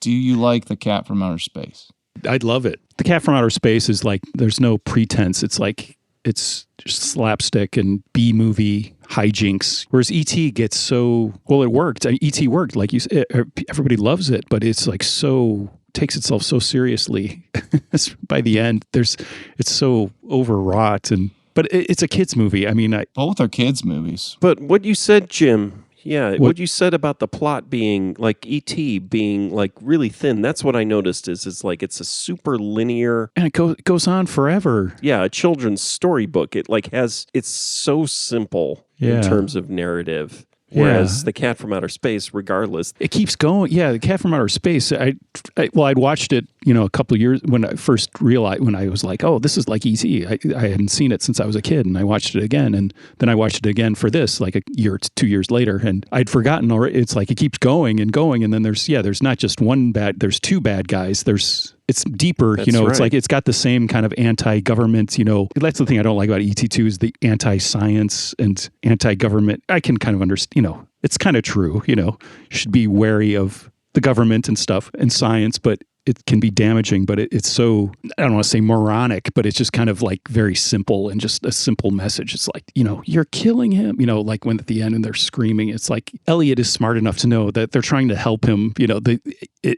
Do you like The Cat from Outer Space? I'd love it. The Cat from Outer Space is like, there's no pretense. It's like, it's just slapstick and B-movie hijinks. Whereas E.T. gets so, well, it worked. I mean, E.T. worked. Like you said, everybody loves it, but it's like so, takes itself so seriously. By the end, it's so overwrought but it's a kid's movie. I mean, both are kids' movies. But what you said, Jim, what you said about the plot being like E.T. being like really thin, that's what I noticed is like it's a super linear. And it goes on forever. Yeah, a children's storybook. It like it's so simple in terms of narrative. Whereas The Cat from Outer Space, regardless, it keeps going. Yeah, The Cat from Outer Space. I'd watched it, a couple of years when I first realized, when I was like, oh, this is like E.T. I hadn't seen it since I was a kid, and I watched it again, and then I watched it again for this, like a year, 2 years later, and I'd forgotten already. It's like it keeps going and going, and then there's not just there's two bad guys. It's deeper, That's It's right. like it's got the same kind of anti-government, That's the thing I don't like about ET2 is the anti-science and anti-government. I can kind of understand, it's kind of true, you should be wary of the government and stuff and science, but it can be damaging, but it's so, I don't want to say moronic, but it's just kind of like very simple and just a simple message. It's like, you're killing him, like when at the end and they're screaming, it's like Elliot is smart enough to know that they're trying to help him,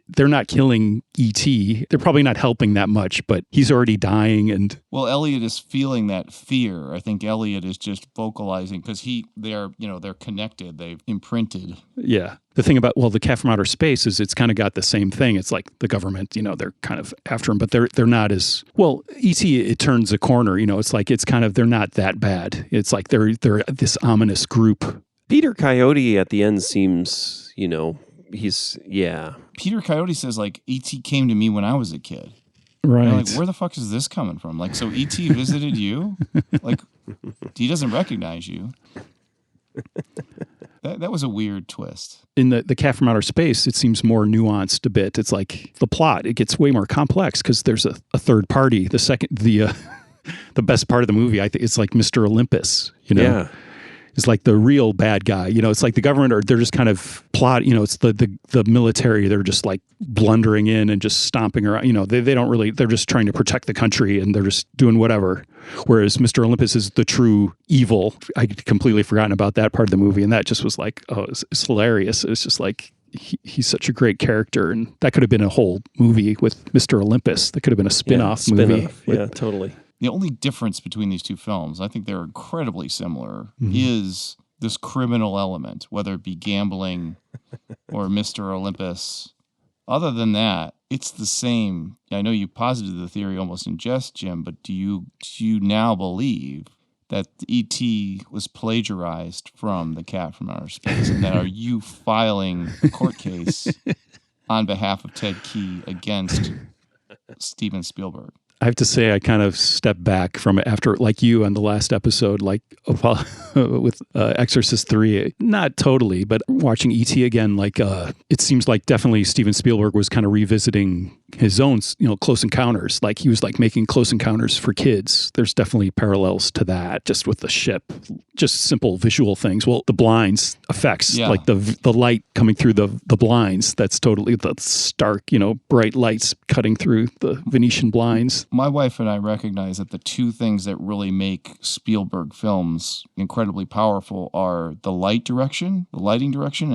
they're not killing E.T. They're probably not helping that much, but he's already dying. And well, Elliot is feeling that fear. I think Elliot is just vocalizing because they're connected. They've imprinted. Yeah. The thing about, The Cat from Outer Space is it's kind of got the same thing. It's like the government, they're kind of after him, but they're not as, E.T., it turns a corner, it's like, it's kind of, they're not that bad. It's like they're this ominous group. Peter Coyote at the end seems, Peter Coyote says, like, E.T. came to me when I was a kid. Right. And I'm like, where the fuck is this coming from? Like, so E.T. visited you? Like, he doesn't recognize you. That was a weird twist. In the Cat from Outer Space, it seems more nuanced a bit. It's like the plot, it gets way more complex because there's a third party. The best part of the movie, I think, it's like Mr. Olympus, Yeah. It's like the real bad guy, it's like the government, or they're just kind of plot, it's the military. They're just like blundering in and just stomping around, they don't really, they're just trying to protect the country and they're just doing whatever. Whereas Mr. Olympus is the true evil. I'd completely forgotten about that part of the movie. And that just was like, it's hilarious. It's just like, he's such a great character. And that could have been a whole movie with Mr. Olympus. That could have been a spin-off movie. Yeah, totally. The only difference between these two films, I think they're incredibly similar, is this criminal element, whether it be gambling or Mr. Olympus. Other than that, it's the same. I know you posited the theory almost in jest, Jim, but do you now believe that E.T. was plagiarized from The Cat from Outer Space? And then are you filing a court case on behalf of Ted Key against Steven Spielberg? I have to say, I kind of stepped back from it after, like you on the last episode, like with Exorcist 3. Not totally, but watching E.T. again, like it seems like definitely Steven Spielberg was kind of revisiting his own, Close Encounters. Like he was like making Close Encounters for kids. There's definitely parallels to that, just with the ship, just simple visual things. Well, the blinds effects, like the light coming through the blinds. That's totally the stark, bright lights cutting through the Venetian blinds. My wife and I recognize that the two things that really make Spielberg films incredibly powerful are the lighting direction. And I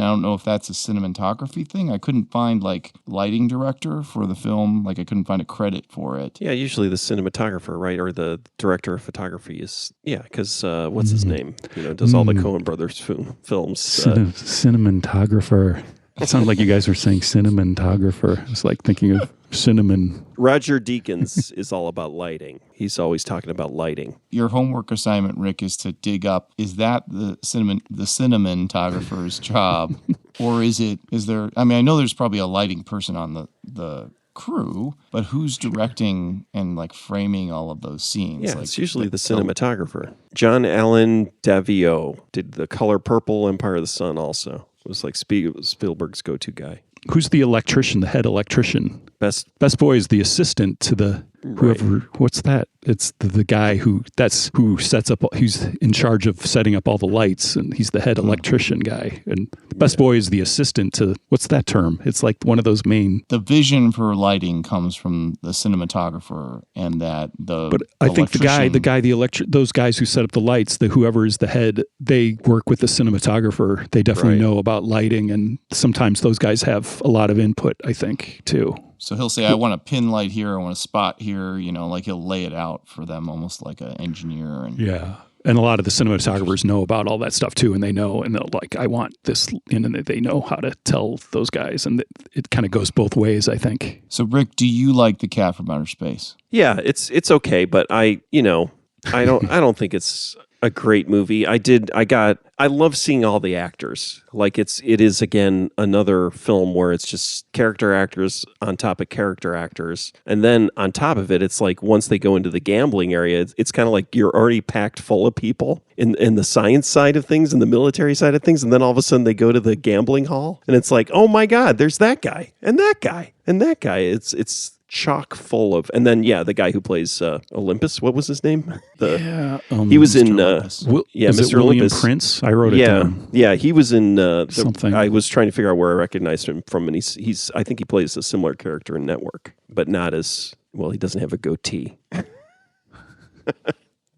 don't know if that's a cinematography thing. I couldn't find like lighting director for the film. Like I couldn't find a credit for it. Yeah, usually the cinematographer, right? Or the director of photography is, because what's his name? Does all the Coen Brothers films. Cinematographer. It sounded like you guys were saying cinematographer. I was like thinking of cinnamon. Roger Deakins is all about lighting. He's always talking about lighting. Your homework assignment, Rick, is to dig up, is that the cinematographer's job? Or is there, I mean, I know there's probably a lighting person on the crew, but who's directing and like framing all of those scenes? Yeah, like, it's usually the cinematographer. John Allen Davio did The Color Purple, Empire of the Sun also. was like Spielberg's go-to guy. Who's the electrician, the head electrician? Best boy is the assistant to the whoever. Right. What's that? It's the guy who sets up. He's in charge of setting up all the lights, and he's the head electrician guy. And the best boy is the assistant to what's that term? It's like one of those main. The vision for lighting comes from the cinematographer, and that the. But I think those guys who set up the lights, whoever is the head, they work with the cinematographer. They definitely know about lighting, and sometimes those guys have a lot of input, I think, too. So he'll say, I want a pin light here, I want a spot here, like he'll lay it out for them almost like an engineer. And yeah. And a lot of the cinematographers know about all that stuff too, and they know, and they're like, I want this, and they know how to tell those guys, and it kind of goes both ways, I think. So, Rick, do you like The Cat from Outer Space? Yeah, it's okay, but I don't think it's a great movie. I love seeing all the actors. Like it is again another film where it's just character actors on top of character actors. And then on top of it, it's like once they go into the gambling area, it's kind of like you're already packed full of people in the science side of things and the military side of things. And then all of a sudden they go to the gambling hall and it's like, oh my God, there's that guy and that guy and that guy. It's chock full of, and then the guy who plays Olympus. What was his name? He was in Mr. William Olympus. Prince. I wrote it down. Yeah, he was in something. I was trying to figure out where I recognized him from, and he's I think he plays a similar character in Network, but not as well. He doesn't have a goatee.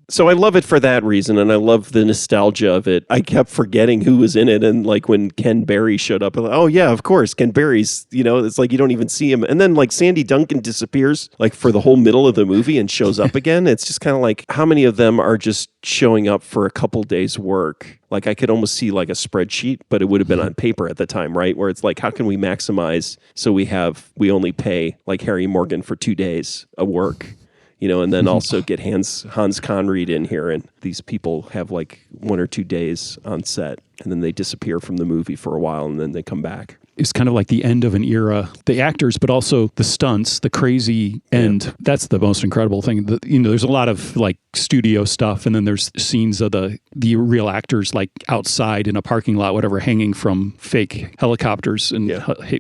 So I love it for that reason, and I love the nostalgia of it. I kept forgetting who was in it, and like when Ken Berry showed up, I'm like, oh yeah, of course, Ken Berry's, it's like you don't even see him. And then like Sandy Duncan disappears like for the whole middle of the movie and shows up again. It's just kind of like, how many of them are just showing up for a couple days work? Like I could almost see like a spreadsheet, but it would have been on paper at the time, right? Where it's like, how can we maximize so we only pay like Harry Morgan for 2 days of work? And then also get Hans Conried in here, and these people have like 1 or 2 days on set, and then they disappear from the movie for a while, and then they come back. It's kind of like the end of an era. The actors, but also the stunts, the crazy end. That's the most incredible thing. There's a lot of like studio stuff, and then there's scenes of the real actors like outside in a parking lot, whatever, hanging from fake helicopters, and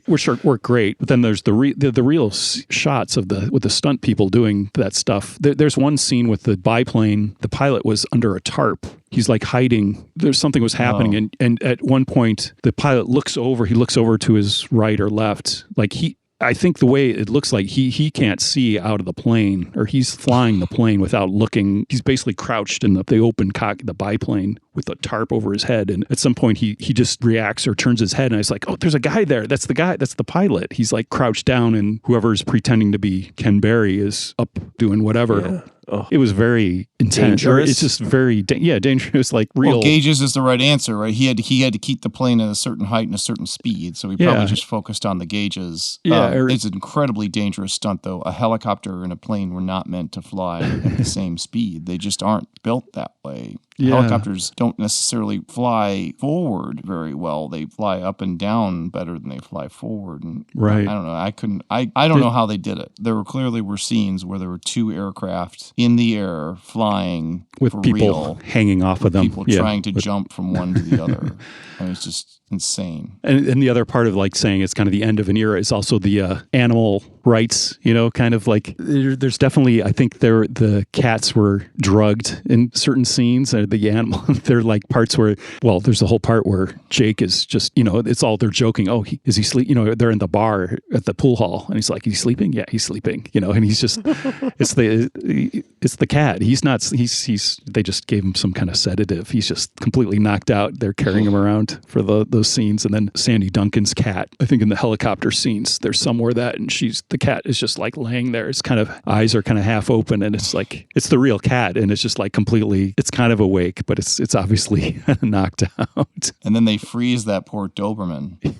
which work great. But then there's the real shots of with the stunt people doing that stuff. There's one scene with the biplane. The pilot was under a tarp. He's like hiding. There's something was happening, and at one point the pilot looks over. He looks over to his right or left. Like I think the way it looks like he can't see out of the plane, or he's flying the plane without looking. He's basically crouched in the open the biplane with a tarp over his head. And at some point he just reacts or turns his head, and it's like, oh, there's a guy there. That's the guy. That's the pilot. He's like crouched down, and whoever's pretending to be Ken Berry is up doing whatever. Yeah. Oh. It was very intense. Dangerous. It's just very, dangerous, like real. Well, gauges is the right answer, right? He had to keep the plane at a certain height and a certain speed, so he probably just focused on the gauges. Yeah, it's an incredibly dangerous stunt, though. A helicopter and a plane were not meant to fly at the same speed. They just aren't built that way. Yeah. Helicopters don't necessarily fly forward very well. They fly up and down better than they fly forward. And right. I don't know. I don't know how they did it. There clearly were scenes where there were 2 aircraft in the air flying with for people real, hanging off of them. People trying to jump from one to the other. I mean, it's just insane. And the other part of like saying it's kind of the end of an era is also the animal rights, kind of like there's definitely, I think the cats were drugged in certain scenes, or the animal, they're like parts where, well, there's a whole part where Jake is just, it's all, they're joking. Oh, is he sleep? They're in the bar at the pool hall, and he's like, he's sleeping? Yeah, he's sleeping, and he's just, it's the cat. He's not, they just gave him some kind of sedative. He's just completely knocked out. They're carrying him around for those scenes. And then Sandy Duncan's cat, I think in the helicopter scenes, there's somewhere that, and the cat is just like laying there. It's kind of, eyes are kind of half open, and it's like, it's the real cat, and it's just like completely, it's kind of awake, but it's obviously knocked out. And then they freeze that poor Doberman.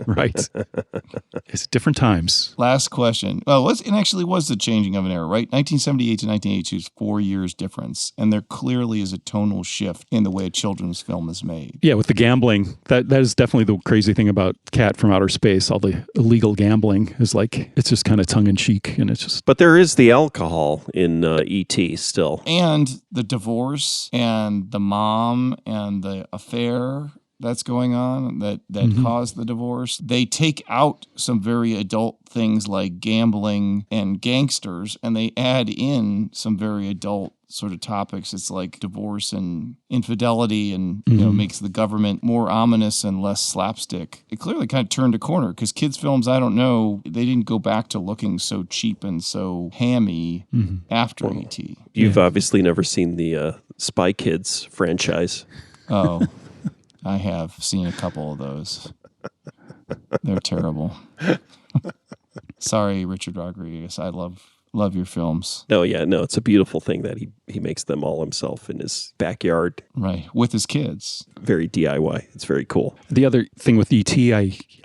Right. It's different times. Last question. Well, it actually was the changing of an era, right? 1978 to 1982 is 4 years difference, and there clearly is a tonal shift in the way a children's film is made. Yeah, with the gambling, that is definitely the crazy thing about Cat from Outer Space. All the illegal gambling is like, it's just kind of tongue in cheek, and it's just. But there is the alcohol in E.T. still, and the divorce, and the mom, and the affair. that's going on that caused the divorce. They take out some very adult things like gambling and gangsters, and they add in some very adult sort of topics. It's like divorce and infidelity, and makes the government more ominous and less slapstick. It clearly kind of turned a corner because kids' films, I don't know, they didn't go back to looking so cheap and so hammy after E.T. You've obviously never seen the Spy Kids franchise. Oh, I have seen a couple of those. They're terrible. Sorry, Richard Rodriguez. I love your films. No, it's a beautiful thing that he makes them all himself in his backyard. Right, with his kids. Very DIY. It's very cool. The other thing with E.T.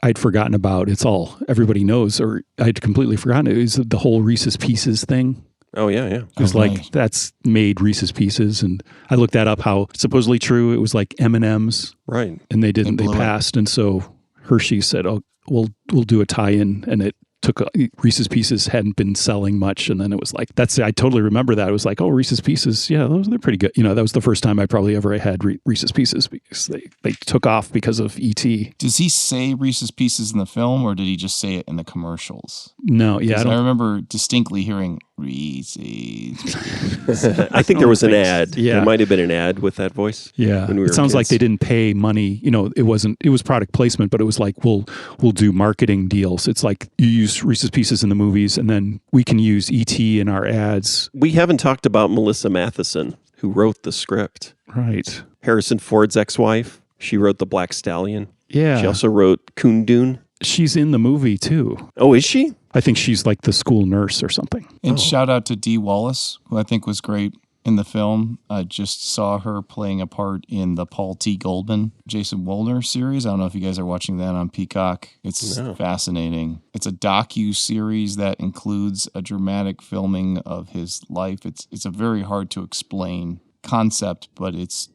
I'd forgotten about, it's all everybody knows, or I'd completely forgotten it, is the whole Reese's Pieces thing. Oh, yeah. It was that's made Reese's Pieces, and I looked that up, how supposedly true. It was like M&M's. Right. And they didn't, they passed. And so Hershey said, oh, we'll do a tie-in, and it took Reese's Pieces hadn't been selling much, and then it was like I totally remember that. It was like, oh, Reese's Pieces, they're pretty good. That was the first time I probably ever had Reese's Pieces, because they took off because of E.T. Does he say Reese's Pieces in the film, or did he just say it in the commercials? No, yeah, I remember distinctly hearing Reese's. I think there was an ad. Yeah. There might have been an ad with that voice. Yeah, when we were it sounds kids. like they didn't pay money. It was product placement, but it was like we'll do marketing deals. It's like you use Reese's Pieces in the movies, and then we can use E.T. in our ads. We haven't talked about Melissa Matheson, who wrote the script. Right. Harrison Ford's ex-wife. She wrote The Black Stallion. Yeah. She also wrote Kundun. She's in the movie too. Oh, is she? I think she's like the school nurse or something. And shout out to Dee Wallace, who I think was great in the film. I just saw her playing a part in the Paul T. Goldman, Jason Wolner series. I don't know if you guys are watching that on Peacock. It's fascinating. It's a docu-series that includes a dramatic filming of his life. It's a very hard to explain concept, but it's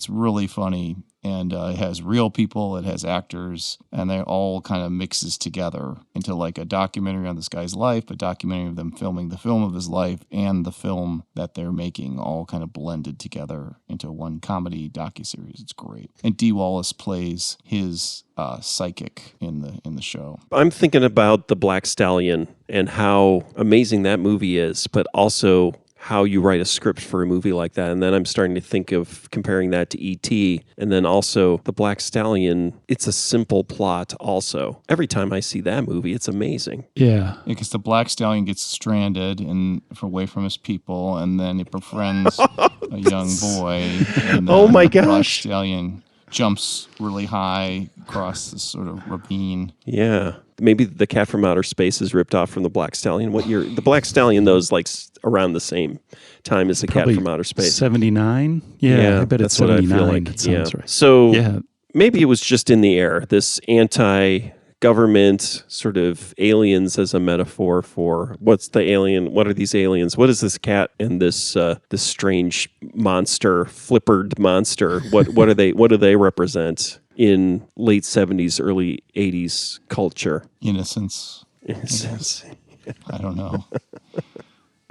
really funny. And it has real people, it has actors, and they all kind of mixes together into like a documentary on this guy's life, a documentary of them filming the film of his life, and the film that they're making, all kind of blended together into one comedy docuseries. It's great. And Dee Wallace plays his psychic in the show. I'm thinking about The Black Stallion and how amazing that movie is, but also how you write a script for a movie like that. And then I'm starting to think of comparing that to E.T. And then also The Black Stallion, it's a simple plot also. Every time I see that movie, it's amazing. Yeah. Because the Black Stallion gets stranded and away from his people, and then it befriends a young boy. And Oh my the Black gosh. Stallion jumps really high across this sort of ravine. Yeah. Maybe the Cat from Outer Space is ripped off from the Black Stallion. What year? The Black Stallion, though, is like around the same time as the Cat from Outer Space. 79? Yeah, I bet it's that's what I 79. feel like. It sounds right. So maybe it was just in the air, this anti-government sort of aliens as a metaphor for what's the alien? What are these aliens? What is this cat and this strange monster, flippered monster? What are they? What do they represent in late 70s, early 80s culture? Innocence. Innocence. I don't know.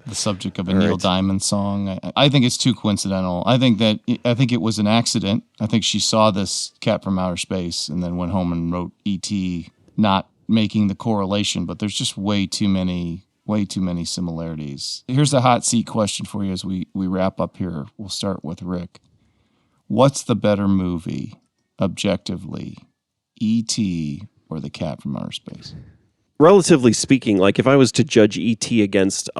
The subject of a Neil Diamond song. I think it's too coincidental. I think it was an accident. I think she saw this Cat from Outer Space and then went home and wrote E.T., not making the correlation, but there's just way too many similarities. Here's a hot seat question for you as we wrap up here. We'll start with Rick. What's the better movie, objectively, E.T. or The Cat from Outer Space? Relatively speaking, like if I was to judge E.T. against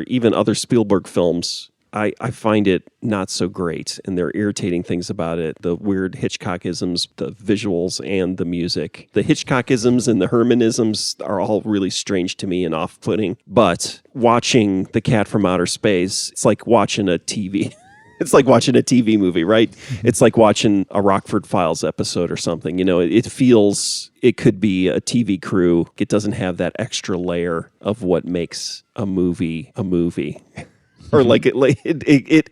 even other Spielberg films, I find it not so great, and there are irritating things about it. The weird Hitchcockisms, the visuals, and the music. The Hitchcockisms and the Hermanisms are all really strange to me and off-putting. But watching The Cat from Outer Space, it's like watching a TV. It's like watching a TV movie, right? It's like watching a Rockford Files episode or something. It feels it could be a TV crew. It doesn't have that extra layer of what makes a movie a movie. Or the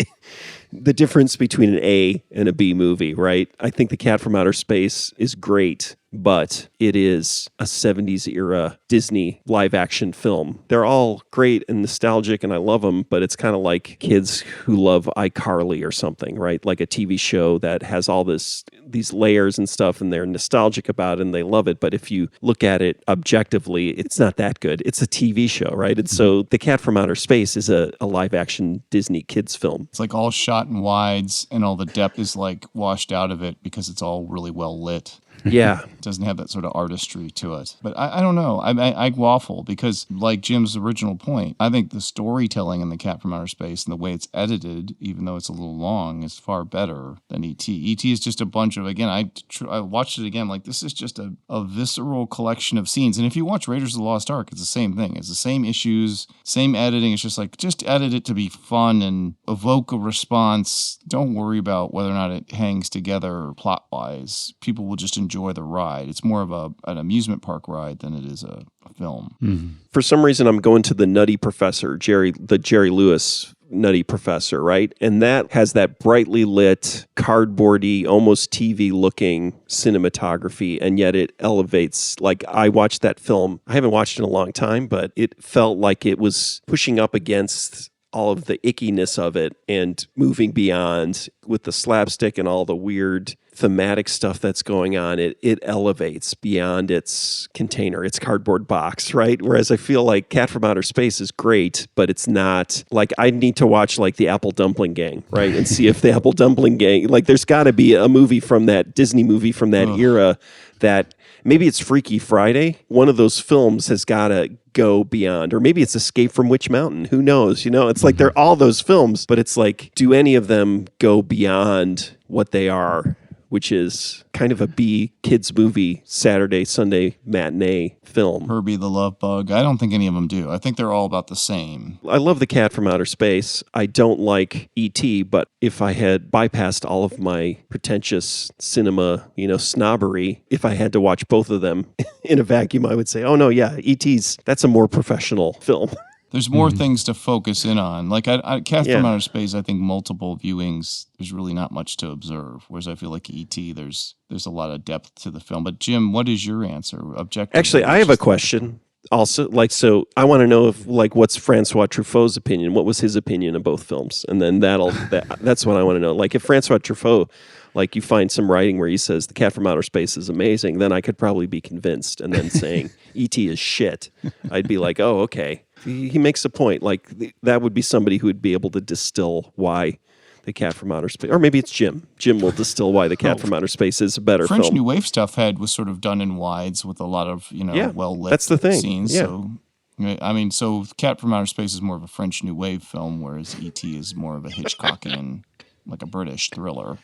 difference between an A and a B movie, right? I think The Cat from Outer Space is great, but it is a 70s era Disney live action film. They're all great and nostalgic and I love them, but it's kind of like kids who love iCarly or something, right? Like a TV show that has all these layers and stuff and they're nostalgic about it and they love it. But if you look at it objectively, it's not that good. It's a TV show, right? And so The Cat from Outer Space is a live action Disney kids film. It's like all shot in wides and all the depth is like washed out of it because it's all really well lit. Yeah. It doesn't have that sort of artistry to it. But I don't know. I waffle because, like Jim's original point, I think the storytelling in The Cat from Outer Space and the way it's edited, even though it's a little long, is far better than E.T. E.T. is just a bunch of, again, I watched it again, like this is just a visceral collection of scenes. And if you watch Raiders of the Lost Ark, it's the same thing. It's the same issues, same editing. It's just like, just edit it to be fun and evoke a response. Don't worry about whether or not it hangs together plot-wise. People will just enjoy the ride. It's more of an amusement park ride than it is a film. Mm-hmm. For some reason, I'm going to the Nutty Professor, the Jerry Lewis Nutty Professor, right? And that has that brightly lit, cardboardy, almost TV-looking cinematography, and yet it elevates. Like, I watched that film. I haven't watched it in a long time, but it felt like it was pushing up against all of the ickiness of it and moving beyond with the slapstick and all the weird thematic stuff that's going on. It elevates beyond its container, its cardboard box, right? Whereas I feel like Cat from Outer Space is great, but it's not like I need to watch like the Apple Dumpling Gang, right? And see if the Apple Dumpling Gang, like there's got to be a movie from that Disney movie from that era that maybe it's Freaky Friday. One of those films has got to go beyond, or maybe it's Escape from Witch Mountain. Who knows? You know, it's like they're all those films, but it's like, do any of them go beyond what they are, which is kind of a B kids movie, Saturday, Sunday matinee film. Herbie the Love Bug. I don't think any of them do. I think they're all about the same. I love The Cat from Outer Space. I don't like E.T., but if I had bypassed all of my pretentious cinema, snobbery, if I had to watch both of them in a vacuum, I would say, oh no, yeah, E.T.'s, that's a more professional film. There's more things to focus in on. Like Cat from Outer Space, I think multiple viewings, there's really not much to observe. Whereas I feel like E.T., there's a lot of depth to the film. But Jim, what is your answer? Objectively. Actually, I have a question. Also, so I want to know if what's Francois Truffaut's opinion? What was his opinion of both films? And then that's what I want to know. Like if Francois Truffaut, like you find some writing where he says The Cat from Outer Space is amazing, then I could probably be convinced. And then saying E.T. is shit, I'd be like, oh, okay. He makes a point. Like that would be somebody who would be able to distill why The Cat from Outer Space, or maybe it's Jim. Jim will distill why The Cat from Outer Space is a better French film. New Wave stuff was sort of done in wides with a lot of well lit. That's the thing. Scenes. Yeah. So I mean, so Cat from Outer Space is more of a French New Wave film, whereas E.T. is more of a Hitchcockian, like a British thriller.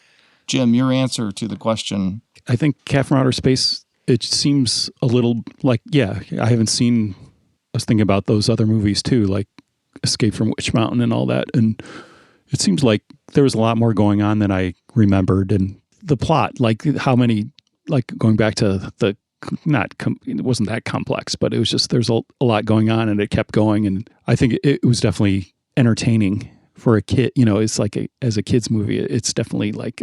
Jim, your answer to the question? I think Cat from Outer Space. It seems a little like I haven't seen. I was thinking about those other movies too, like Escape from Witch Mountain and all that. And it seems like there was a lot more going on than I remembered. And the plot, like how many, like going back to it wasn't that complex, but it was just, there's a lot going on and it kept going. And I think it was definitely entertaining for a kid. It's like as a kid's movie, it's definitely like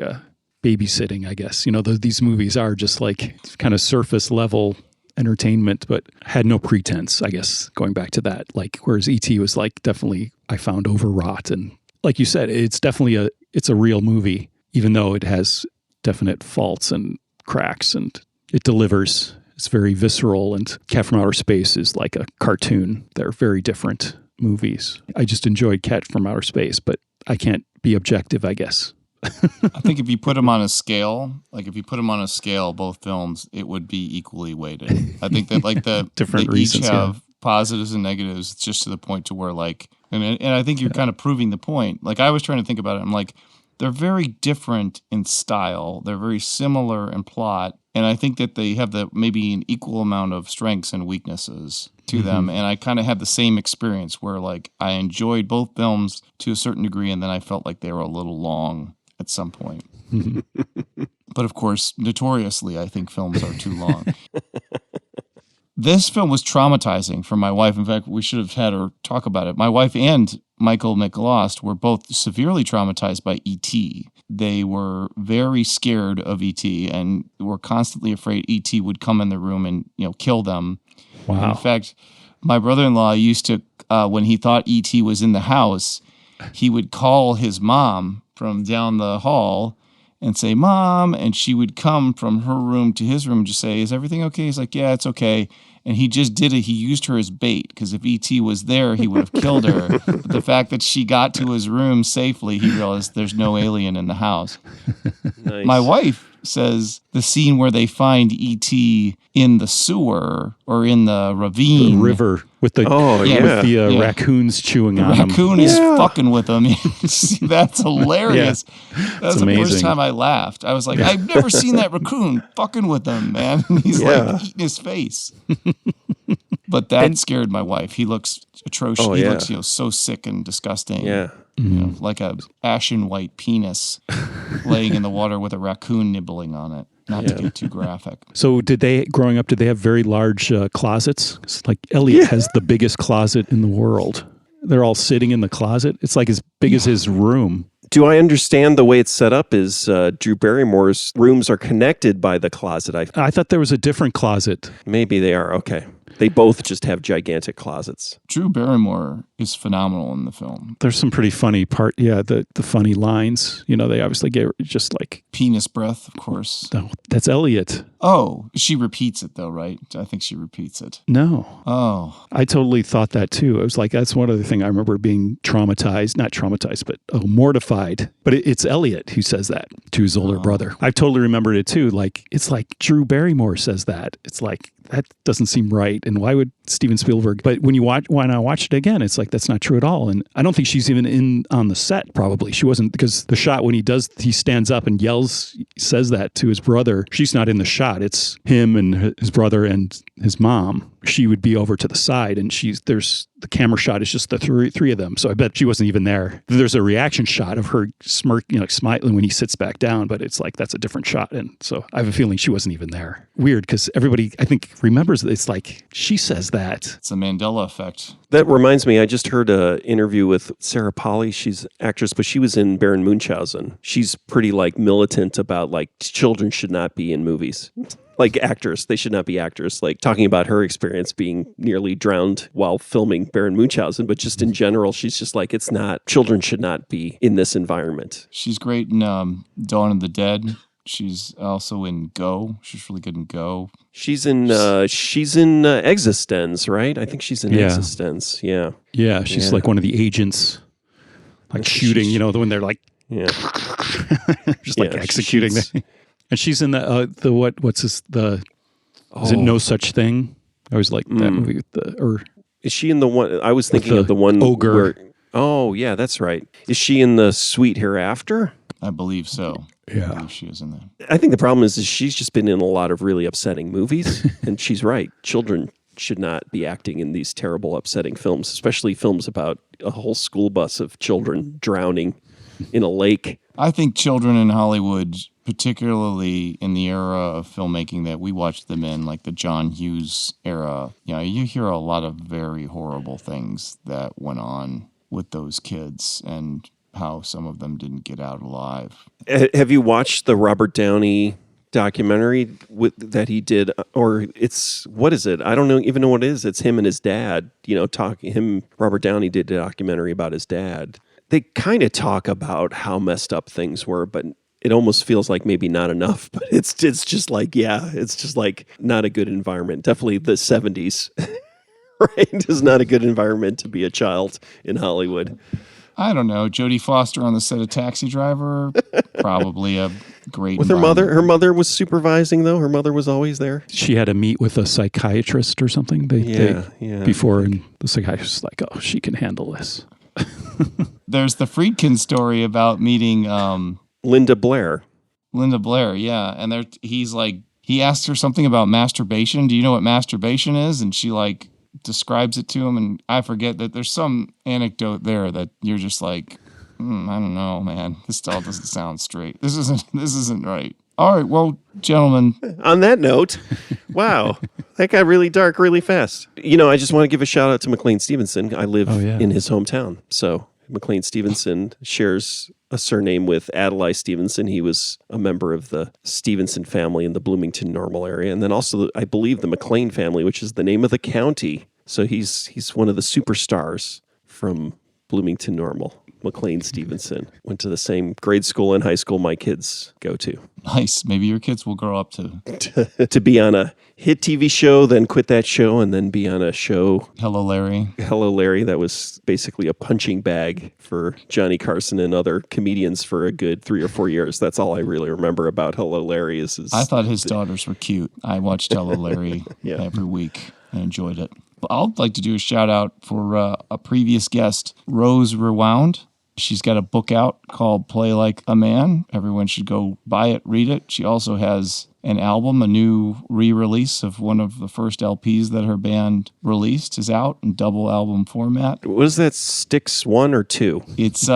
babysitting, I guess. These movies are just like kind of surface level entertainment, but had no pretense, I guess, going back to that. Like, whereas E.T. was like definitely, I found, overwrought. And like you said, it's definitely it's a real movie, even though it has definite faults and cracks, and it delivers. It's very visceral, and Cat from Outer Space is like a cartoon. They're very different movies. I just enjoyed Cat from Outer Space, but I can't be objective, I guess. I think if you put them on a scale, both films, it would be equally weighted. I think that like different they reasons, each have positives and negatives, just to the point to where like, and I think you're kind of proving the point. Like I was trying to think about it. I'm like, they're very different in style. They're very similar in plot. And I think that they have maybe an equal amount of strengths and weaknesses to them. And I kind of had the same experience where like I enjoyed both films to a certain degree, and then I felt like they were a little long at some point. But of course, notoriously, I think films are too long. This film was traumatizing for my wife. In fact, we should have had her talk about it. My wife and Michael McLost were both severely traumatized by E.T. They were very scared of E.T. and were constantly afraid E.T. would come in the room and, kill them. Wow. In fact, my brother-in-law used to, when he thought E.T. was in the house, he would call his mom from down the hall and say, "Mom," and she would come from her room to his room and just say, "Is everything okay?" He's like, "Yeah, it's okay." And he just did it. He used her as bait because if E.T. was there, he would have killed her. But the fact that she got to his room safely, he realized there's no alien in the house. Nice. My wife says the scene where they find E.T. in the sewer or in the ravine. The river with the raccoons chewing on him. Raccoon is fucking with him. That's hilarious. That's the amazing. first time I laughed. I was like, I've never seen that raccoon fucking with him, man. And he's like eating his face. But that scared my wife. He looks atrocious. He looks so sick and disgusting. Yeah. Like a ashen white penis laying in the water with a raccoon nibbling on it. Not to get too graphic. So growing up, did they have very large closets? It's like Elliot has the biggest closet in the world. They're all sitting in the closet. It's like as big as his room. Do I understand the way it's set up is Drew Barrymore's rooms are connected by the closet? I thought there was a different closet. Maybe they are. Okay. They both just have gigantic closets. Drew Barrymore is phenomenal in the film. There's some pretty funny the funny lines. They obviously get just like... Penis breath, of course. No, that's Elliot. Oh, she repeats it though, right? I think she repeats it. No. Oh. I totally thought that too. I was like, that's one other thing I remember being traumatized, not traumatized, but mortified. But it's Elliot who says that to his older brother. I totally remembered it too. Like, it's like Drew Barrymore says that. It's like, that doesn't seem right. And why would Steven Spielberg? But when I watched it again, it's like, that's not true at all. And I don't think she's even on the set, probably. She wasn't, because the shot when he stands up and says that to his brother, she's not in the shot. It's him and his brother and his mom. She would be over to the side, and the camera shot is just the three of them. So I bet she wasn't even there. There's a reaction shot of her smiling when he sits back down, but it's like, that's a different shot. And so I have a feeling she wasn't even there. Weird, because everybody, I think, remembers that. It's like, she says that. It's a Mandela effect. That reminds me, I just heard an interview with Sarah Polley. She's an actress, but she was in Baron Munchausen. She's pretty militant about children should not be in movies. Like actors, they should not be actors. Like talking about her experience being nearly drowned while filming Baron Munchausen, but just in general, she's just like, children should not be in this environment. She's great in Dawn of the Dead. She's also in Go. She's really good in Go. She's in Existence, right? I think she's in Existence. Yeah. Yeah, she's like one of the agents, shooting. When they're like, just executing them. And she's in is it No Such Thing? I was like that movie with is she in the one? I was thinking of the one ogre. Yeah, that's right. Is she in the Sweet Hereafter? I believe so. Yeah. I believe she is in there. I think the problem is she's just been in a lot of really upsetting movies, and she's right. Children should not be acting in these terrible, upsetting films, especially films about a whole school bus of children drowning in a lake. I think children in Hollywood, particularly in the era of filmmaking that we watched them in, like the John Hughes era, you hear a lot of very horrible things that went on with those kids and how some of them didn't get out alive. Have you watched the Robert Downey documentary that he did? Or what is it? I don't even know what it is. It's him and his dad, Robert Downey did a documentary about his dad. They kind of talk about how messed up things were, but it almost feels like maybe not enough. But it's just like, it's just like not a good environment. Definitely the 70s, right? Is not a good environment to be a child in Hollywood. I don't know. Jodie Foster on the set of Taxi Driver, probably a great with her mother. Her mother was supervising, though. Her mother was always there. She had to meet with a psychiatrist or something. Before, and the psychiatrist was like, "Oh, she can handle this." There's the Friedkin story about meeting Linda Blair. Yeah, and he's like, he asked her something about masturbation. Do you know what masturbation is? And she describes it to him, and I forget that there's some anecdote there that you're just like, I don't know, man. This all doesn't sound straight. This isn't right. All right. Well, gentlemen, On that note, wow, that got really dark really fast. I just want to give a shout out to McLean Stevenson. I live in his hometown. So McLean Stevenson shares a surname with Adlai Stevenson. He was a member of the Stevenson family in the Bloomington Normal area. And then also, I believe, the McLean family, which is the name of the county. So he's one of the superstars from Bloomington Normal. McLean Stevenson went to the same grade school and high school my kids go to. Nice. Maybe your kids will grow up to be on a hit TV show, then quit that show, and then be on a show. Hello, Larry. Hello, Larry. That was basically a punching bag for Johnny Carson and other comedians for a good 3 or 4 years. That's all I really remember about Hello, Larry. I thought his daughters were cute. I watched Hello, Larry every week. I enjoyed it. I'd like to do a shout out for a previous guest, Rose Rewound. She's got a book out called Play Like a Man. Everyone should go buy it, read it. She also has an album, a new re-release of one of the first LPs that her band released is out in double album format. Was that Styx 1 or 2? It's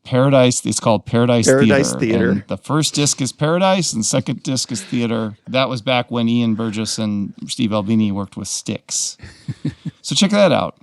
Paradise. It's called Paradise Theater. And the first disc is Paradise and second disc is Theater. That was back when Ian Burgess and Steve Albini worked with Styx. So check that out.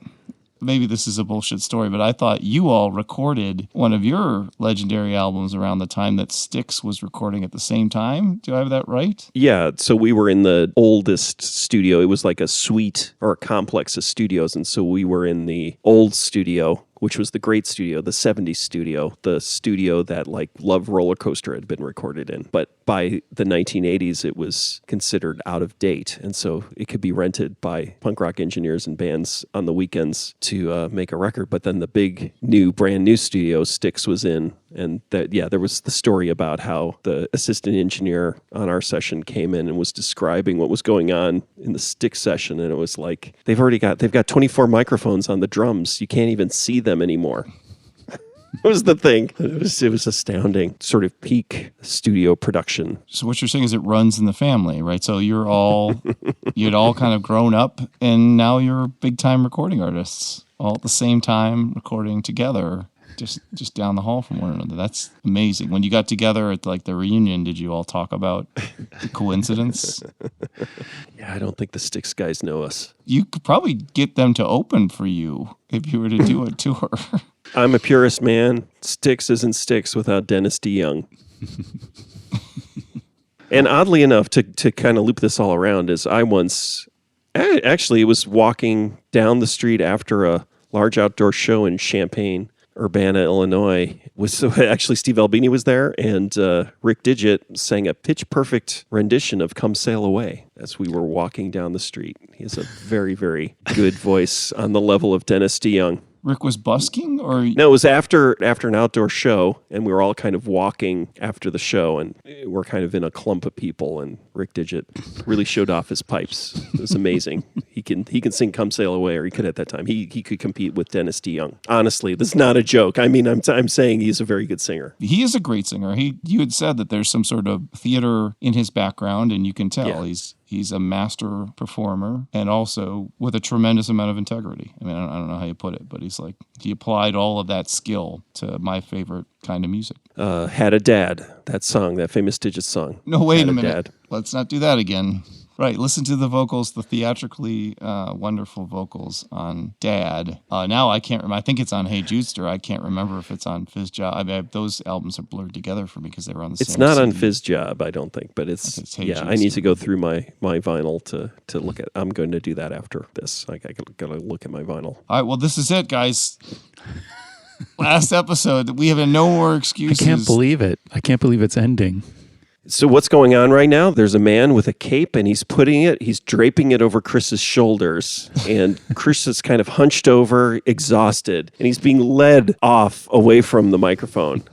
Maybe this is a bullshit story, but I thought you all recorded one of your legendary albums around the time that Styx was recording at the same time. Do I have that right? Yeah. So we were in the oldest studio. It was like a suite or a complex of studios. And so we were in the old studio, which was the great studio, the 70s studio, the studio that like Love Roller Coaster had been recorded in. But by the 1980s, it was considered out of date. And so it could be rented by punk rock engineers and bands on the weekends to make a record. But then the big brand new studio Styx was in. And there was the story about how the assistant engineer on our session came in and was describing what was going on in the Styx session. And it was like, they've got 24 microphones on the drums. You can't even see them anymore. It was the thing. It was astounding. Sort of peak studio production. So what you're saying is it runs in the family, right? So you'd all kind of grown up and now you're big time recording artists all at the same time recording together. Just down the hall from one another. That's amazing. When you got together at like the reunion, did you all talk about the coincidence? Yeah, I don't think the Styx guys know us. You could probably get them to open for you if you were to do a tour. I'm a purist man. Styx isn't Styx without Dennis DeYoung. And oddly enough, to kind of loop this all around, is I once actually was walking down the street after a large outdoor show in Champaign, Urbana, Illinois. Actually Steve Albini was there, and Rick Digit sang a pitch-perfect rendition of Come Sail Away as we were walking down the street. He has a very, very good voice on the level of Dennis DeYoung. Rick was busking, or no? It was after an outdoor show, and we were all kind of walking after the show, and we're kind of in a clump of people. And Rick Digit really showed off his pipes. It was amazing. He can sing "Come Sail Away," or he could at that time. He could compete with Dennis DeYoung. Honestly, this is not a joke. I mean, I'm saying he's a very good singer. He is a great singer. You had said that there's some sort of theater in his background, and you can tell he's a master performer and also with a tremendous amount of integrity. I mean, I don't know how you put it, but he applied all of that skill to my favorite kind of music. Had a Dad, that song, that famous Digit song. No, wait a minute. Dad. Let's not do that again. Right, listen to the vocals, the theatrically wonderful vocals on Dad. Now I can't remember. I think it's on Hey Judester. I can't remember if it's on Fizz Job. I mean, those albums are blurred together for me because they were on the same It's not CD. on Fizz Job, I don't think, but it's Hey yeah, Judester. I need to go through my vinyl to look at. I'm going to do that after this. I got to look at my vinyl. All right, well, this is it, guys. Last episode. We have no more excuses. I can't believe it. I can't believe it's ending. So what's going on right now? There's a man with a cape, and he's draping it over Chris's shoulders, and Chris is kind of hunched over, exhausted, and he's being led off away from the microphone.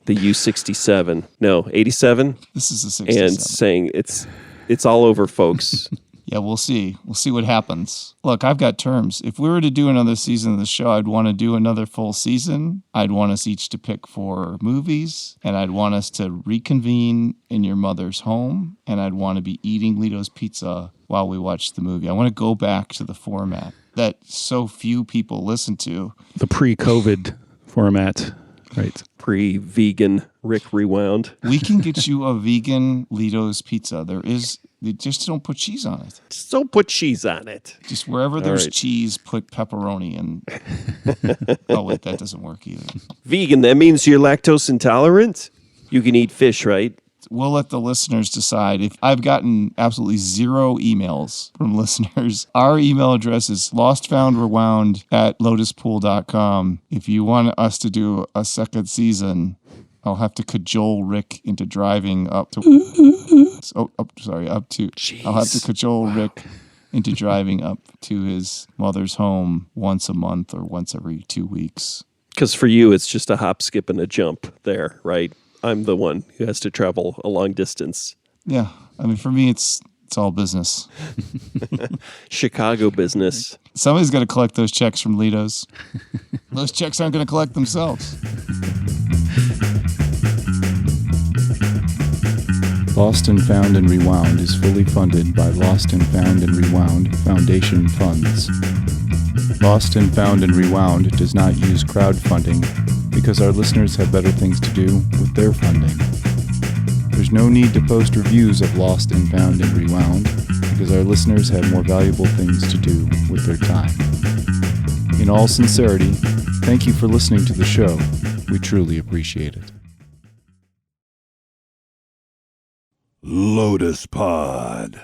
The U67, no, 87, This is a 67. and saying it's all over, folks. Yeah, we'll see. We'll see what happens. Look, I've got terms. If we were to do another season of the show, I'd want to do another full season. I'd want us each to pick 4 movies, and I'd want us to reconvene in your mother's home, and I'd want to be eating Lito's Pizza while we watch the movie. I want to go back to the format that so few people listen to. The pre-COVID format, right? Pre-vegan Rick Rewound. We can get you a vegan Lido's pizza. They just don't put cheese on it. Just don't put cheese on it. Just wherever there's right. cheese, put pepperoni. And oh wait, that doesn't work either. Vegan, that means you're lactose intolerant? You can eat fish, right? We'll let the listeners decide. If I've gotten absolutely 0 emails from listeners, our email address is lostfoundrewound@lotuspool.com. If you want us to do a second season, I'll have to cajole Rick into driving up to. I'll have to cajole Rick into driving up to his mother's home once a month or once every 2 weeks. Because for you, it's just a hop, skip, and a jump there, right? I'm the one who has to travel a long distance. Yeah. I mean, for me, it's all business. Chicago business. Somebody's got to collect those checks from Lido's. Those checks aren't going to collect themselves. Lost and Found and Rewound is fully funded by Lost and Found and Rewound Foundation funds. Lost and Found and Rewound does not use crowdfunding because our listeners have better things to do with their funding. There's no need to post reviews of Lost and Found and Rewound because our listeners have more valuable things to do with their time. In all sincerity, thank you for listening to the show. We truly appreciate it. Lotus Pod.